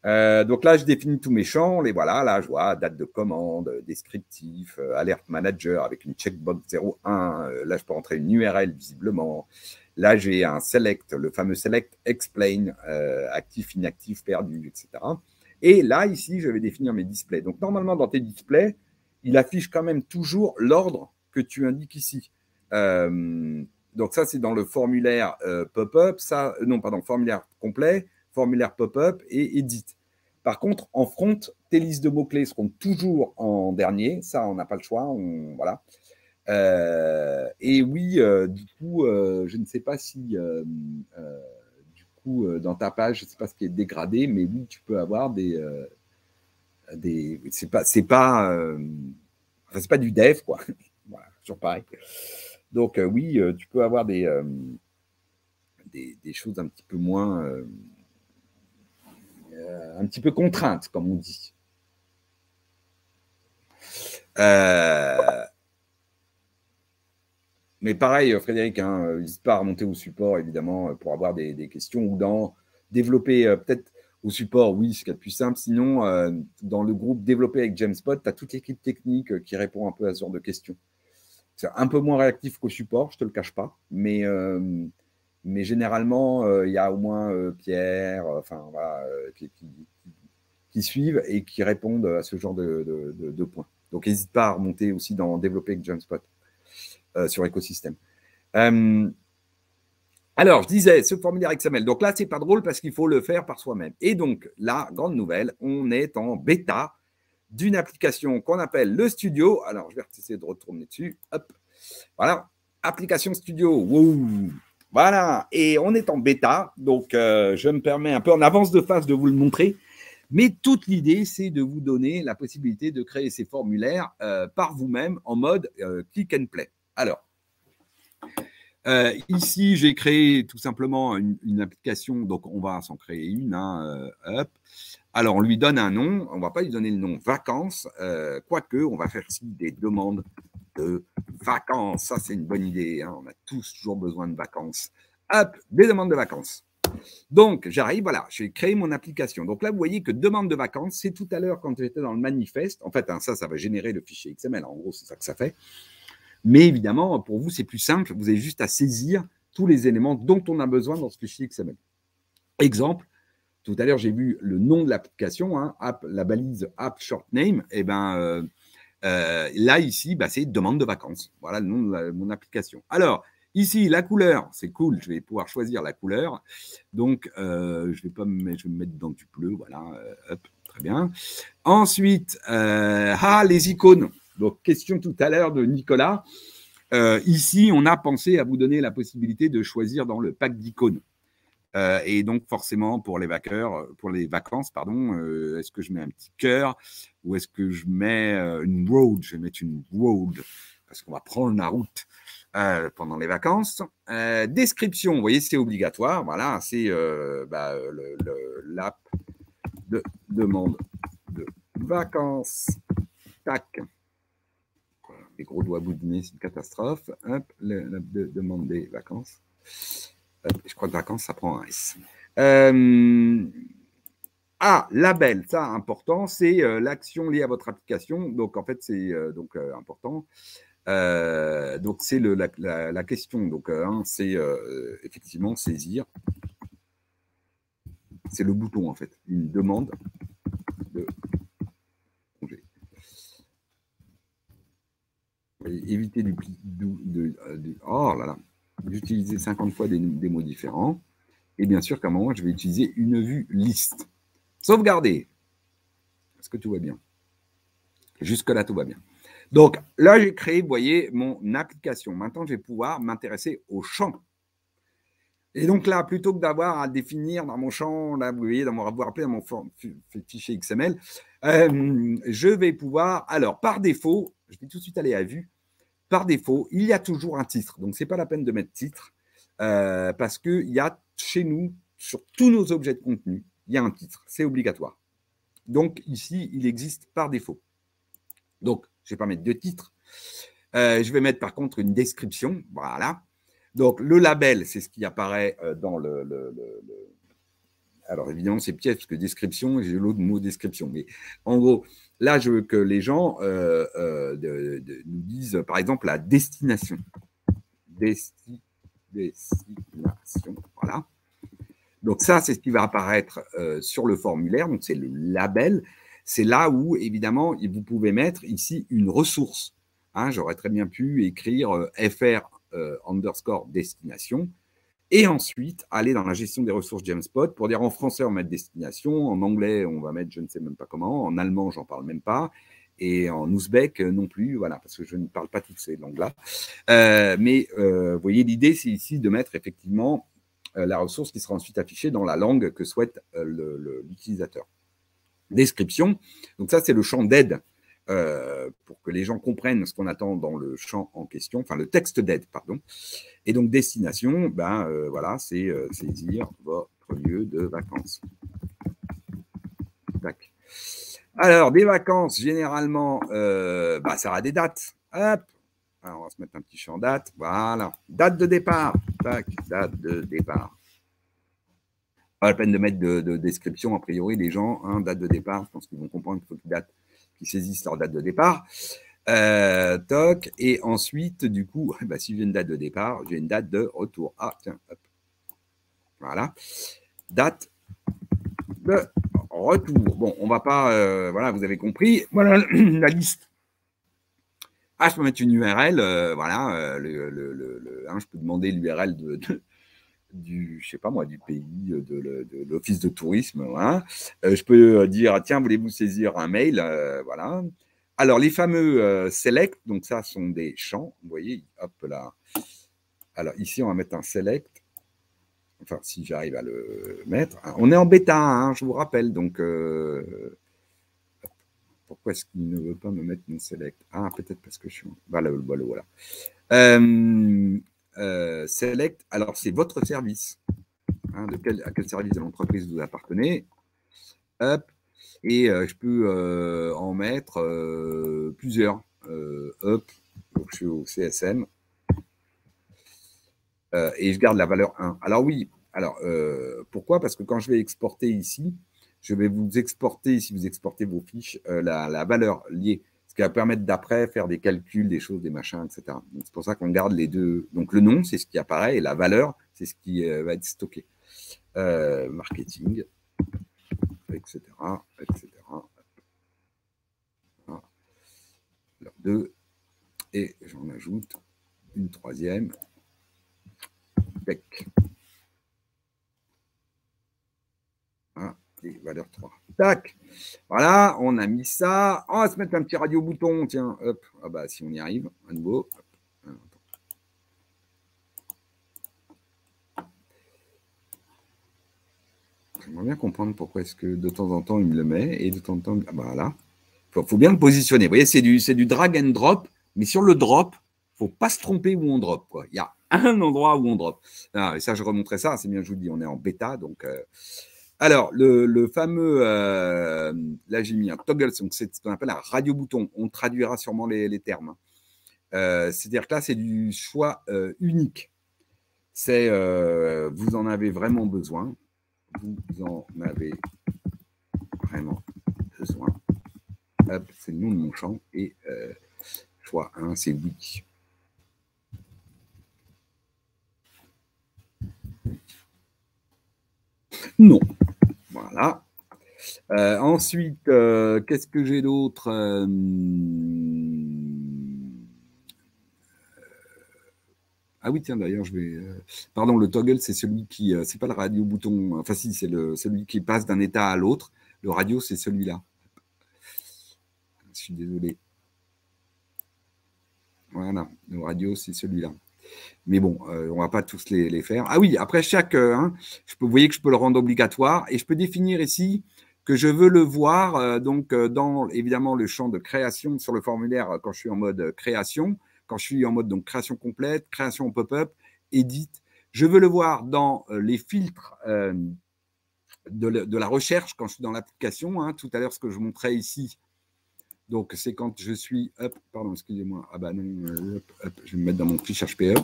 Donc là, je définis tous mes champs. Les voilà, là, je vois date de commande, descriptif, alerte manager avec une checkbox 01. Là, je peux entrer une URL visiblement. Là, j'ai un select, le fameux select explain, actif, inactif, perdu, etc. Et là, ici, je vais définir mes displays. Donc normalement, dans tes displays, il affiche quand même toujours l'ordre que tu indiques ici. Donc ça, c'est dans le formulaire pop-up. Formulaire complet, formulaire pop-up et edit. Par contre, en front, tes listes de mots-clés seront toujours en dernier. Ça, on n'a pas le choix. Voilà. Et oui, du coup, je ne sais pas si du coup, dans ta page, je ne sais pas ce qui est dégradé, mais oui, tu peux avoir c'est pas du dev, quoi. Voilà, toujours pareil. Donc oui, tu peux avoir des choses un petit peu moins, un petit peu contraintes, comme on dit. Mais pareil, Frédéric, n'hésite pas à remonter au support, évidemment, pour avoir des questions ou développer peut-être au support, oui, c'est ce qu'il y a de plus simple. Sinon, dans le groupe développé avec Jamspot, tu as toute l'équipe technique qui répond un peu à ce genre de questions. C'est un peu moins réactif qu'au support, je ne te le cache pas, mais généralement, il y a au moins Pierre, voilà, qui suivent et qui répondent à ce genre de points. Donc, n'hésite pas à remonter aussi dans développer avec Jamspot sur l'écosystème. Alors, je disais, ce formulaire XML. Donc là, c'est pas drôle parce qu'il faut le faire par soi-même. Et donc, la grande nouvelle, on est en bêta d'une application qu'on appelle le Studio. Alors, je vais essayer de retourner dessus. Hop. Voilà. Application Studio. Wow. Voilà, et on est en bêta, donc je me permets un peu en avance de phase de vous le montrer. Mais toute l'idée, c'est de vous donner la possibilité de créer ces formulaires par vous-même en mode click and play. Alors, ici, j'ai créé tout simplement une application, donc on va s'en créer une. Hop. Alors, on lui donne un nom, on ne va pas lui donner le nom vacances, quoique on va faire aussi des demandes de vacances. Ça, c'est une bonne idée. Hein. On a tous toujours besoin de vacances. Hop, des demandes de vacances. Donc, j'arrive, voilà, j'ai créé mon application. Donc là, vous voyez que demande de vacances, c'est tout à l'heure quand j'étais dans le manifeste. En fait, hein, ça va générer le fichier XML. En gros, c'est ça que ça fait. Mais évidemment, pour vous, c'est plus simple. Vous avez juste à saisir tous les éléments dont on a besoin dans ce fichier XML. Exemple, tout à l'heure, j'ai vu le nom de l'application, hein, la balise app short name. Et ben, là, ici, bah, c'est demande de vacances. Voilà le nom de mon application. Alors, ici, la couleur, c'est cool. Je vais pouvoir choisir la couleur. Donc, je vais me mettre dans du bleu. Voilà, hop, très bien. Ensuite, les icônes. Donc, question tout à l'heure de Nicolas. Ici, on a pensé à vous donner la possibilité de choisir dans le pack d'icônes. Et donc, forcément, pour les vacances, pardon, est-ce que je mets un petit cœur ou est-ce que je mets une road? Je vais mettre une road parce qu'on va prendre la route pendant les vacances. Description, vous voyez, c'est obligatoire. Voilà, c'est l'app de demande de vacances. Tac. Les gros doigts boudinés, c'est une catastrophe. Hop, l'app de demande des vacances. Je crois que vacances, ça prend un S. Label, ça, important, c'est l'action liée à votre application. Donc, en fait, c'est important. Donc, c'est la question. Donc, c'est effectivement saisir. C'est le bouton, en fait. Une demande de congé. Éviter d'utiliser 50 fois des mots différents. Et bien sûr qu'à un moment, je vais utiliser une vue liste. Sauvegarder. Est-ce que tout va bien? Jusque-là, tout va bien. Donc, là, j'ai créé, vous voyez, mon application. Maintenant, je vais pouvoir m'intéresser au champ. Et donc là, plutôt que d'avoir à définir dans mon champ, là, vous voyez, vous rappelez dans mon fichier XML, je vais pouvoir, alors, par défaut, je vais tout de suite aller à vue. Par défaut, il y a toujours un titre. Donc, ce n'est pas la peine de mettre titre parce qu'il y a chez nous, sur tous nos objets de contenu, il y a un titre. C'est obligatoire. Donc, ici, il existe par défaut. Donc, je ne vais pas mettre de titre. Je vais mettre, par contre, une description. Voilà. Donc, le label, c'est ce qui apparaît dans Alors, évidemment, c'est piège parce que description, j'ai l'autre mot description. Mais en gros, là, je veux que les gens nous disent, par exemple, la destination. Destination. Voilà. Donc, ça, c'est ce qui va apparaître sur le formulaire. Donc, c'est le label. C'est là où, évidemment, vous pouvez mettre ici une ressource. Hein, j'aurais très bien pu écrire fr _ destination. Et ensuite, aller dans la gestion des ressources Jamspot pour dire en français, on va mettre destination, en anglais, on va mettre je ne sais même pas comment, en allemand, j'en parle même pas, et en ouzbek non plus, voilà, parce que je ne parle pas toutes ces langues-là. Mais vous voyez, l'idée, c'est ici de mettre effectivement la ressource qui sera ensuite affichée dans la langue que souhaite l'utilisateur. Description, donc ça, c'est le champ d'aide. Pour que les gens comprennent ce qu'on attend dans le champ en question, enfin le texte d'aide, pardon. Et donc destination, voilà, c'est saisir votre lieu de vacances. Tac. Alors, des vacances, généralement, ça a des dates. Hop. Alors, on va se mettre un petit champ date. Voilà. Date de départ. Tac. Date de départ. Pas la peine de mettre de description, a priori, les gens, hein, date de départ, je pense qu'ils vont comprendre qu'il faut qu'ils saisissent leur date de départ. Toc. Et ensuite, du coup, si j'ai une date de départ, j'ai une date de retour. Ah, tiens, hop. Voilà. Date de retour. Bon, on ne va pas... voilà, vous avez compris. Voilà la liste. Ah, je peux mettre une URL. Voilà. Je peux demander l'URL du, je sais pas moi, du pays, de l'office de tourisme. Voilà. Je peux dire, tiens, voulez-vous saisir un mail? Voilà. Alors, les fameux select, donc ça sont des champs. Vous voyez, hop là. Alors, ici, on va mettre un select. Enfin, si j'arrive à le mettre. On est en bêta, hein, je vous rappelle. Donc, pourquoi est-ce qu'il ne veut pas me mettre mon select? Ah, peut-être parce que je suis... Voilà, voilà. Select, alors c'est votre service. Hein, à quel service de l'entreprise vous appartenez. Hop. Et je peux en mettre plusieurs. Hop. Donc, je suis au CSM. Et je garde la valeur 1. Alors oui, alors pourquoi? Parce que quand je vais exporter ici, je vais vous exporter, si vous exportez vos fiches, la valeur liée, ce qui va permettre d'après faire des calculs, des choses, des machins, etc. C'est pour ça qu'on garde les deux. Donc le nom, c'est ce qui apparaît, et la valeur, c'est ce qui va être stocké. Marketing, etc. etc. Voilà. Alors, 2, et j'en ajoute une troisième. Tac. Voilà, et valeur 3. Tac. Voilà, on a mis ça. On va se mettre un petit radio-bouton. Tiens, hop. Ah bah, si on y arrive, à nouveau. J'aimerais bien comprendre pourquoi est-ce que de temps en temps, il me le met et de temps en temps, ah bah voilà. Faut bien le positionner. Vous voyez, c'est du drag and drop, mais sur le drop, il ne faut pas se tromper où on drop, quoi. Il y a un endroit où on drop. Ah, et ça, je remontrerai ça. C'est bien, je vous le dis, on est en bêta. Donc, alors, le fameux, là, j'ai mis un toggle, donc c'est ce qu'on appelle un radio-bouton. On traduira sûrement les termes. C'est-à-dire que là, c'est du choix unique. C'est, vous en avez vraiment besoin. Vous en avez vraiment besoin. C'est le nom de mon champ. Et choix 1, c'est oui. Non. Voilà. Ensuite, qu'est-ce que j'ai d'autre? Ah oui, tiens, d'ailleurs, je vais... Pardon, le toggle, c'est celui qui... c'est pas le radio-bouton. Enfin, si, c'est celui qui passe d'un état à l'autre. Le radio, c'est celui-là. Je suis désolé. Voilà, le radio, c'est celui-là. Mais bon, on ne va pas tous les faire. Ah oui, après chaque... vous voyez que je peux le rendre obligatoire. Et je peux définir ici que je veux le voir donc dans, évidemment, le champ de création sur le formulaire quand je suis en mode création. Quand je suis en mode donc création complète, création pop-up, edit, je veux le voir dans les filtres de la recherche quand je suis dans l'application. Hein. Tout à l'heure, ce que je montrais ici, donc c'est quand je suis, hop, pardon, excusez-moi, ah bah non, hop, je vais me mettre dans mon fiche HPE.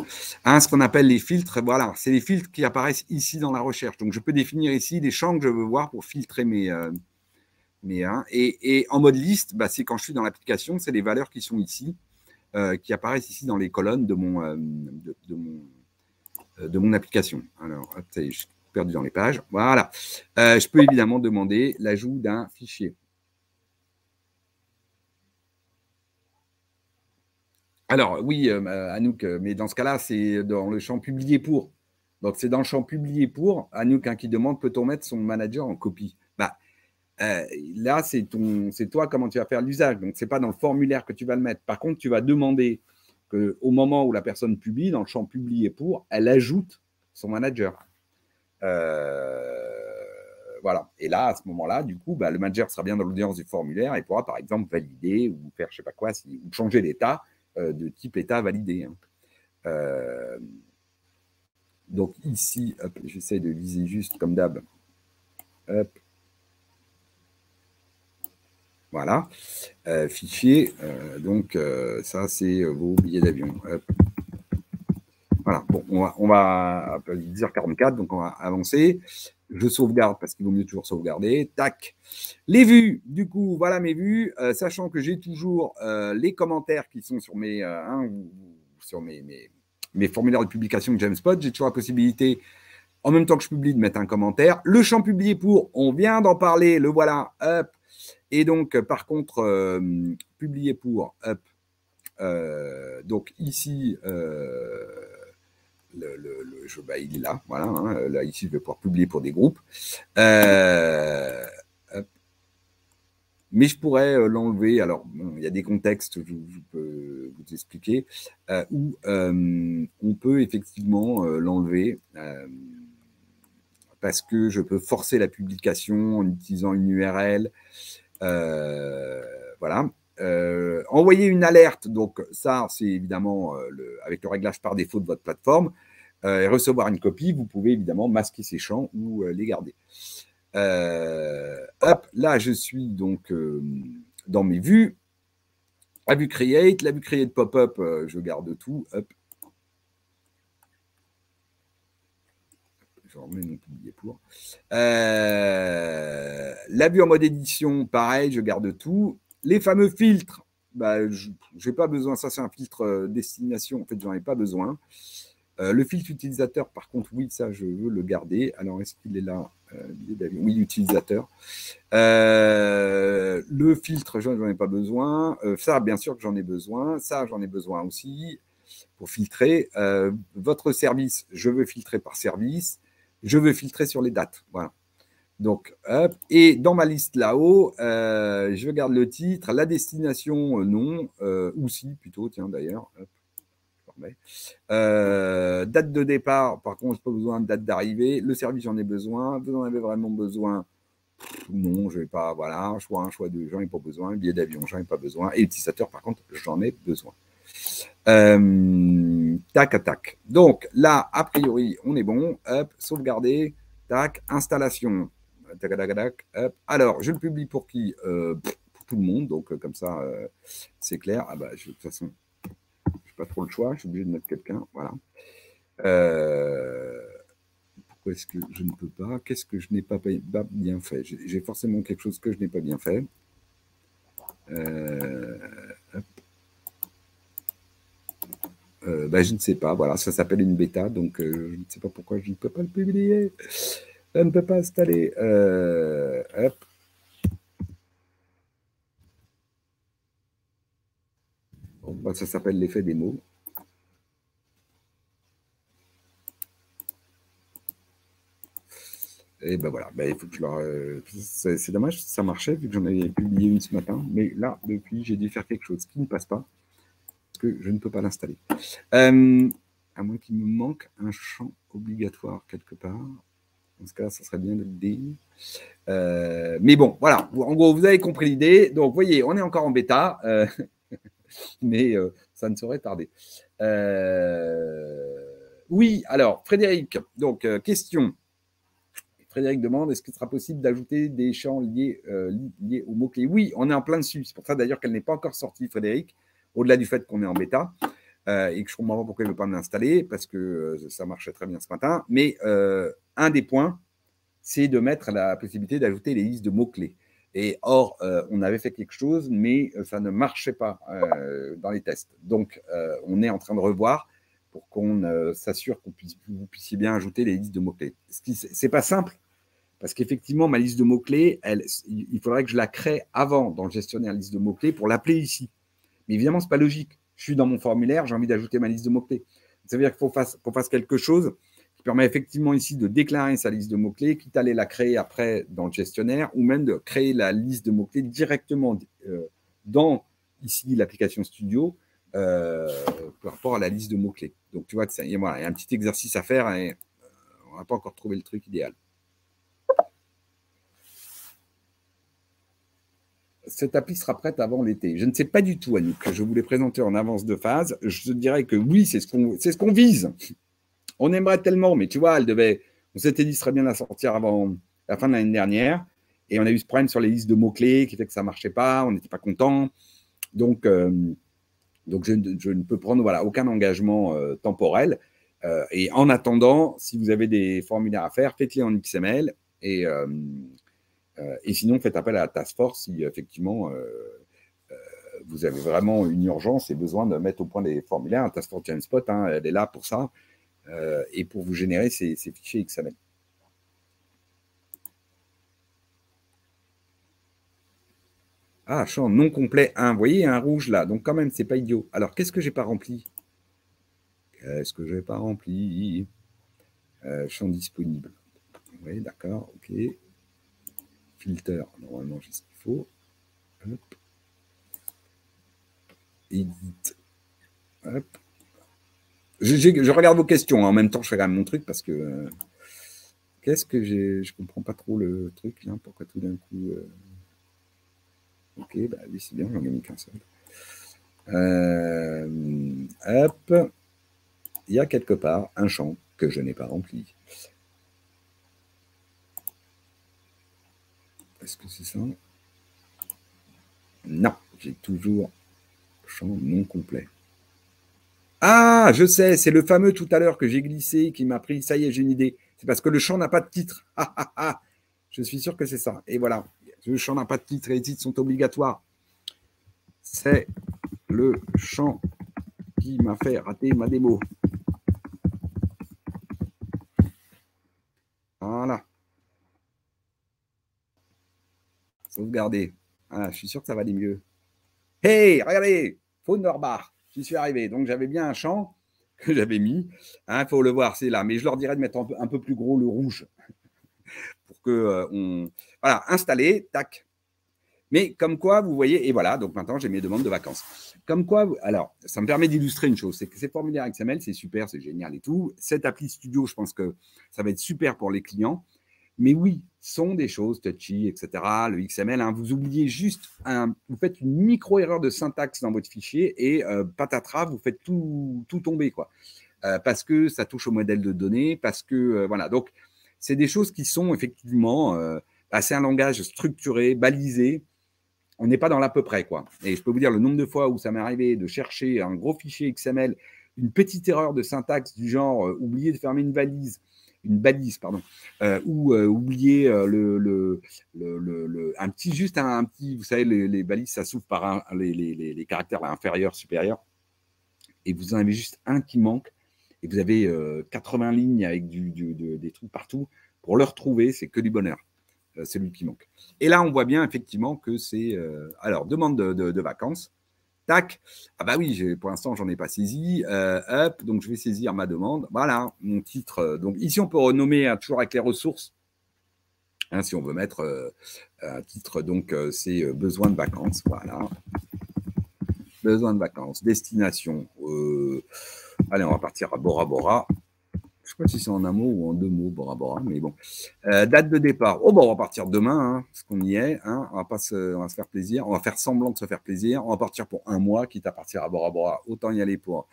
Hein, ce qu'on appelle les filtres, voilà, c'est les filtres qui apparaissent ici dans la recherche. Donc je peux définir ici les champs que je veux voir pour filtrer mes et en mode liste, bah, c'est quand je suis dans l'application, c'est les valeurs qui sont ici. Qui apparaissent ici dans les colonnes de mon application. Alors, hop, ça y est, je suis perdu dans les pages. Voilà. Je peux évidemment demander l'ajout d'un fichier. Alors, oui, Anouk, mais dans ce cas-là, c'est dans le champ publié pour. Donc, c'est dans le champ publié pour, Anouk, hein, qui demande peut-on mettre son manager en copie? Bah, là, c'est toi comment tu vas faire l'usage. Donc, ce n'est pas dans le formulaire que tu vas le mettre. Par contre, tu vas demander qu'au moment où la personne publie, dans le champ publié pour, elle ajoute son manager. Voilà. Et là, à ce moment-là, du coup, bah, le manager sera bien dans l'audience du formulaire et pourra, par exemple, valider ou faire je ne sais pas quoi, ou changer l'état de type état validé. Hein. Donc, ici, j'essaie de viser juste comme d'hab. Hop. Voilà, fichier, donc ça c'est vos billets d'avion. Voilà, bon, on va 10h44, donc on va avancer. Je sauvegarde parce qu'il vaut mieux toujours sauvegarder. Tac. Les vues, du coup, voilà mes vues, sachant que j'ai toujours les commentaires qui sont sur mes, sur mes formulaires de publication de Jamspot. J'ai toujours la possibilité, en même temps que je publie, de mettre un commentaire. Le champ publié pour, on vient d'en parler, le voilà, hop. Et donc, par contre, publier pour, hop, donc ici, il est là, voilà, hein, là, ici, je vais pouvoir publier pour des groupes. Mais je pourrais l'enlever, alors, bon, il y a des contextes, je peux vous expliquer, où on peut effectivement l'enlever. parce que je peux forcer la publication en utilisant une URL. Voilà. Envoyer une alerte, donc ça, c'est évidemment avec le réglage par défaut de votre plateforme. Et recevoir une copie, vous pouvez évidemment masquer ces champs ou les garder. Hop, là, je suis donc dans mes vues. La vue create pop-up, je garde tout. Hop. Je remets mon publier pour. La vue en mode édition, pareil, je garde tout. Les fameux filtres, bah, je n'ai pas besoin. Ça, c'est un filtre destination. En fait, j'en ai pas besoin. Le filtre utilisateur, par contre, oui, ça, je veux le garder. Alors, est-ce qu'il est là? Oui, utilisateur. Le filtre, j'en ai pas besoin. Ça, bien sûr que j'en ai besoin. Ça, j'en ai besoin aussi pour filtrer. Votre service, je veux filtrer par service. Je veux filtrer sur les dates. Voilà. Donc, hop. Et dans ma liste là-haut, je regarde le titre, la destination, non, ou si plutôt, tiens d'ailleurs. Date de départ, par contre, je n'ai pas besoin de date d'arrivée. Le service, j'en ai besoin. Vous en avez vraiment besoin? Non, je ne vais pas. Voilà, choix 1, choix 2, j'en ai pas besoin. Billet d'avion, j'en ai pas besoin. Et utilisateur, par contre, j'en ai besoin. Tac, tac. Donc là, a priori, on est bon. Hop, sauvegarder. Tac, installation. Tac, tac, tac. Hop. Alors, je le publie pour qui? Pour tout le monde. Donc, comme ça, c'est clair. Ah bah, de toute façon, je n'ai pas trop le choix. Je suis obligé de mettre quelqu'un. Voilà. Pourquoi est-ce que je ne peux pas? Qu'est-ce que je n'ai pas bien fait? J'ai forcément quelque chose que je n'ai pas bien fait. Hop. Bah, je ne sais pas, voilà, ça s'appelle une bêta, donc je ne sais pas pourquoi je ne peux pas le publier. Ça ne peut pas installer. Hop. Bon, bah, ça s'appelle l'effet démo. Et ben voilà, il faut que je leur. C'est dommage, ça marchait vu que j'en avais publié une ce matin, mais là, depuis, j'ai dû faire quelque chose qui ne passe pas, parce que je ne peux pas l'installer. À moins qu'il me manque un champ obligatoire quelque part. Dans ce cas, ça serait bien de le dire. Mais bon, voilà. En gros, vous avez compris l'idée. Donc, vous voyez, on est encore en bêta, mais ça ne saurait tarder. Oui, alors, Frédéric, donc, question. Frédéric demande, est-ce qu'il sera possible d'ajouter des champs liés aux mots-clés? Oui, on est en plein dessus. C'est pour ça d'ailleurs qu'elle n'est pas encore sortie, Frédéric, au-delà du fait qu'on est en bêta. Et que je ne comprends pas pourquoi il ne veut pas l'installer, parce que ça marchait très bien ce matin. Mais un des points, c'est de mettre la possibilité d'ajouter les listes de mots-clés. Et or, on avait fait quelque chose, mais ça ne marchait pas dans les tests. Donc, on est en train de revoir pour qu'on s'assure que vous puissiez bien ajouter les listes de mots-clés. Ce n'est pas simple, parce qu'effectivement, ma liste de mots-clés, il faudrait que je la crée avant dans le gestionnaire liste de mots-clés pour l'appeler ici. Mais évidemment, ce n'est pas logique. Je suis dans mon formulaire, j'ai envie d'ajouter ma liste de mots-clés. Ça veut dire qu'il faut qu'on fasse quelque chose qui permet effectivement ici de déclarer sa liste de mots-clés, quitte à aller la créer après dans le gestionnaire, ou même de créer la liste de mots-clés directement dans ici l'application Studio par rapport à la liste de mots-clés. Donc tu vois que il y a un petit exercice à faire et on n'a pas encore trouvé le truc idéal. Cette appli sera prête avant l'été. Je ne sais pas du tout, Anouk. Je vous l'ai présenté en avance de phase. Je dirais que oui, c'est ce qu'on vise. On aimerait tellement, mais tu vois, on s'était dit, ce serait bien de la sortir avant la fin de l'année dernière. Et on a eu ce problème sur les listes de mots-clés qui fait que ça ne marchait pas, on n'était pas content. Donc je ne peux prendre aucun engagement temporel. Et en attendant, si vous avez des formulaires à faire, faites-les en XML. Et sinon, faites appel à la task force si effectivement vous avez vraiment une urgence et besoin de mettre au point des formulaires. La task force Jamspot, elle est là pour ça et pour vous générer ces fichiers XML. Ah, champ non complet 1. Vous voyez, il y a un rouge là. Donc, quand même, c'est pas idiot. Alors, qu'est-ce que j'ai pas rempli? Qu'est-ce que j'ai pas rempli? Champ disponible. Oui, d'accord, ok. Filter, normalement, j'ai ce qu'il faut. Hop. Edit. Hop. Je regarde vos questions. En même temps, je fais quand même mon truc parce que Qu'est-ce que j'ai? Je comprends pas trop le truc, là. Pourquoi tout d'un coup... Ok, bah oui, c'est bien, j'en ai mis qu'un seul. Hop, il y a quelque part un champ que je n'ai pas rempli. Est-ce que c'est ça? Non, j'ai toujours champ non complet. Ah, je sais, c'est le fameux tout à l'heure que j'ai glissé qui m'a pris. Ça y est, j'ai une idée. C'est parce que le champ n'a pas de titre. Ah, ah, ah. Je suis sûr que c'est ça. Et voilà, le champ n'a pas de titre et les titres sont obligatoires. C'est le champ qui m'a fait rater ma démo. Voilà. Sauvegarder. Ah, je suis sûr que ça va aller mieux. Hey, regardez, faune Norbar. J'y suis arrivé. Donc, j'avais bien un champ que j'avais mis. Il faut le voir, c'est là. Mais je leur dirais de mettre un peu plus gros le rouge pour que on... Voilà, installer, tac. Mais comme quoi, vous voyez, et voilà, donc maintenant j'ai mes demandes de vacances. Comme quoi, alors, ça me permet d'illustrer une chose, c'est que ces formulaires XML, c'est super, c'est génial et tout. Cette appli Studio, je pense que ça va être super pour les clients. Mais oui, sont des choses touchy, etc. Le XML, hein, vous oubliez juste, vous faites une micro-erreur de syntaxe dans votre fichier et patatras, vous faites tout tomber, quoi. Parce que ça touche au modèle de données, parce que, voilà. Donc, c'est des choses qui sont effectivement, c'est un langage structuré, balisé. On n'est pas dans l'à peu près, quoi. Et je peux vous dire le nombre de fois où ça m'est arrivé de chercher un gros fichier XML, une petite erreur de syntaxe du genre oublier de fermer une balise, pardon, ou oublier un petit, vous savez, les balises, ça s'ouvre par les caractères inférieurs, supérieurs, et vous en avez juste un qui manque, et vous avez 80 lignes avec des trucs partout. Pour le retrouver, c'est que du bonheur. C'est lui qui manque. Et là, on voit bien effectivement que c'est... alors, demande de vacances. Tac. Ah bah oui, pour l'instant, j'en ai pas saisi. Hop, donc je vais saisir ma demande. Voilà, mon titre. Donc ici, on peut renommer toujours avec les ressources. Hein, si on veut mettre un titre, donc c'est besoin de vacances. Voilà. Besoin de vacances. Destination. Allez, on va partir à Bora Bora. Je ne sais pas si c'est en un mot ou en deux mots, Bora Bora, mais bon. Date de départ. Oh, bah, on va partir demain, hein, parce qu'on y est. Hein, on va se faire plaisir. On va faire semblant de se faire plaisir. On va partir pour un mois, quitte à partir à Bora Bora. Autant y aller pour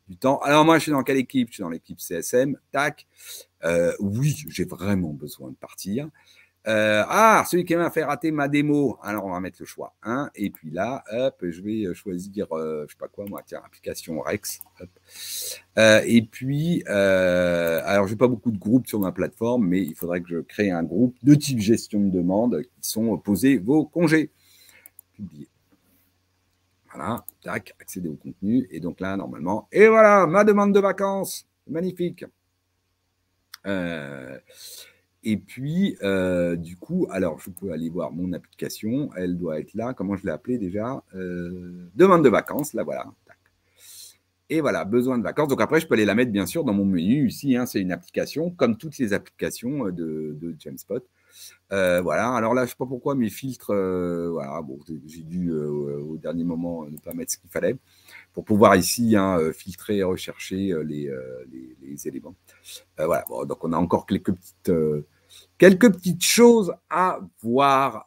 du temps. Alors, moi, je suis dans quelle équipe? Je suis dans l'équipe CSM. Tac. Oui, j'ai vraiment besoin de partir. Celui qui m'a fait rater ma démo. Alors, on va mettre le choix 1. Et puis là, hop, je vais choisir, je sais pas quoi, moi, tiens, application Rex. Hop. Et puis, alors, j'ai pas beaucoup de groupes sur ma plateforme, mais il faudrait que je crée un groupe de type gestion de demande qui sont posés vos congés. Publier. Voilà, tac, accéder au contenu. Et donc là, normalement, et voilà, ma demande de vacances. Magnifique. Et puis, du coup, alors, je peux aller voir mon application. Elle doit être là. Comment je l'ai appelée déjà? Demande de vacances. Là, voilà. Et voilà, besoin de vacances. Donc après, je peux aller la mettre, bien sûr, dans mon menu. Ici, hein, c'est une application, comme toutes les applications de Jamspot. Voilà. Alors là, je ne sais pas pourquoi mes filtres, voilà, bon, j'ai dû, au dernier moment, ne pas mettre ce qu'il fallait pour pouvoir ici filtrer et rechercher les éléments. Voilà. Bon, donc, on a encore quelques petites choses à voir.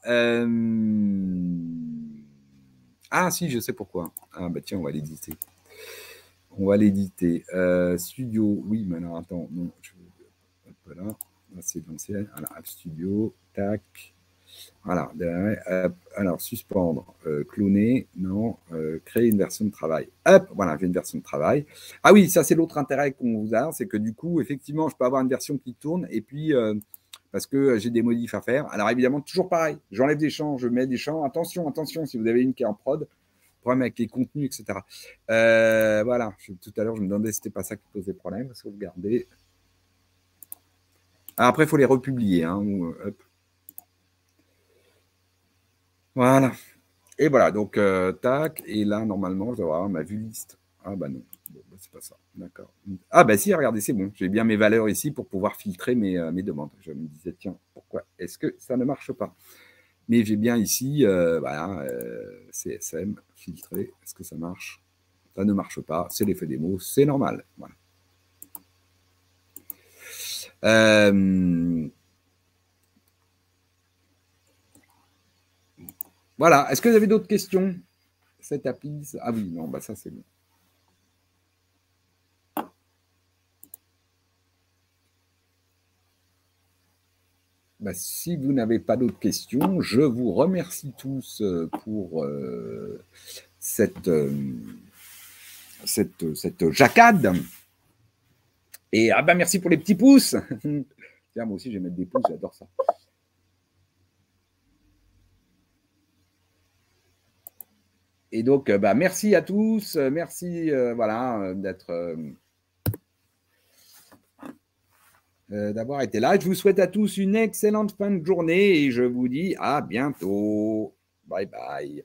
Ah, si, je sais pourquoi. Ah, bah tiens, on va l'éditer. On va l'éditer. Studio, oui, mais alors attends, non, voilà, c'est l'ancien. Alors, App Studio, tac. Voilà, alors suspendre, cloner, non, créer une version de travail. Hop, voilà, j'ai une version de travail. Ah oui, ça c'est l'autre intérêt qu'on vous a, c'est que du coup, effectivement, je peux avoir une version qui tourne et puis parce que j'ai des modifs à faire. Alors évidemment, toujours pareil, j'enlève des champs, je mets des champs. Attention, si vous avez une qui est en prod, problème avec les contenus, etc. Voilà, tout à l'heure, je me demandais si c'était pas ça qui posait problème. Sauvegarder. Alors, après, il faut les republier. Hein, hop. Voilà. Et voilà, donc, tac. Et là, normalement, je dois avoir ma vue liste. Ah, bah non. Bon, bah, c'est pas ça. D'accord. Ah, bah si, regardez, c'est bon. J'ai bien mes valeurs ici pour pouvoir filtrer mes demandes. Je me disais, tiens, pourquoi est-ce que ça ne marche pas? Mais j'ai bien ici, voilà, CSM, filtré. Est-ce que ça marche? Ça ne marche pas. C'est l'effet démo. C'est normal. Voilà. Voilà. Est-ce que vous avez d'autres questions? Cette appli, ah oui, non, bah ça c'est bon. Bah, si vous n'avez pas d'autres questions, je vous remercie tous pour cette jacquade. Et ah bah merci pour les petits pouces. Tiens, moi aussi je vais mettre des pouces, j'adore ça. Et donc, bah, merci à tous, merci voilà, d'avoir été là. Je vous souhaite à tous une excellente fin de journée et je vous dis à bientôt. Bye bye.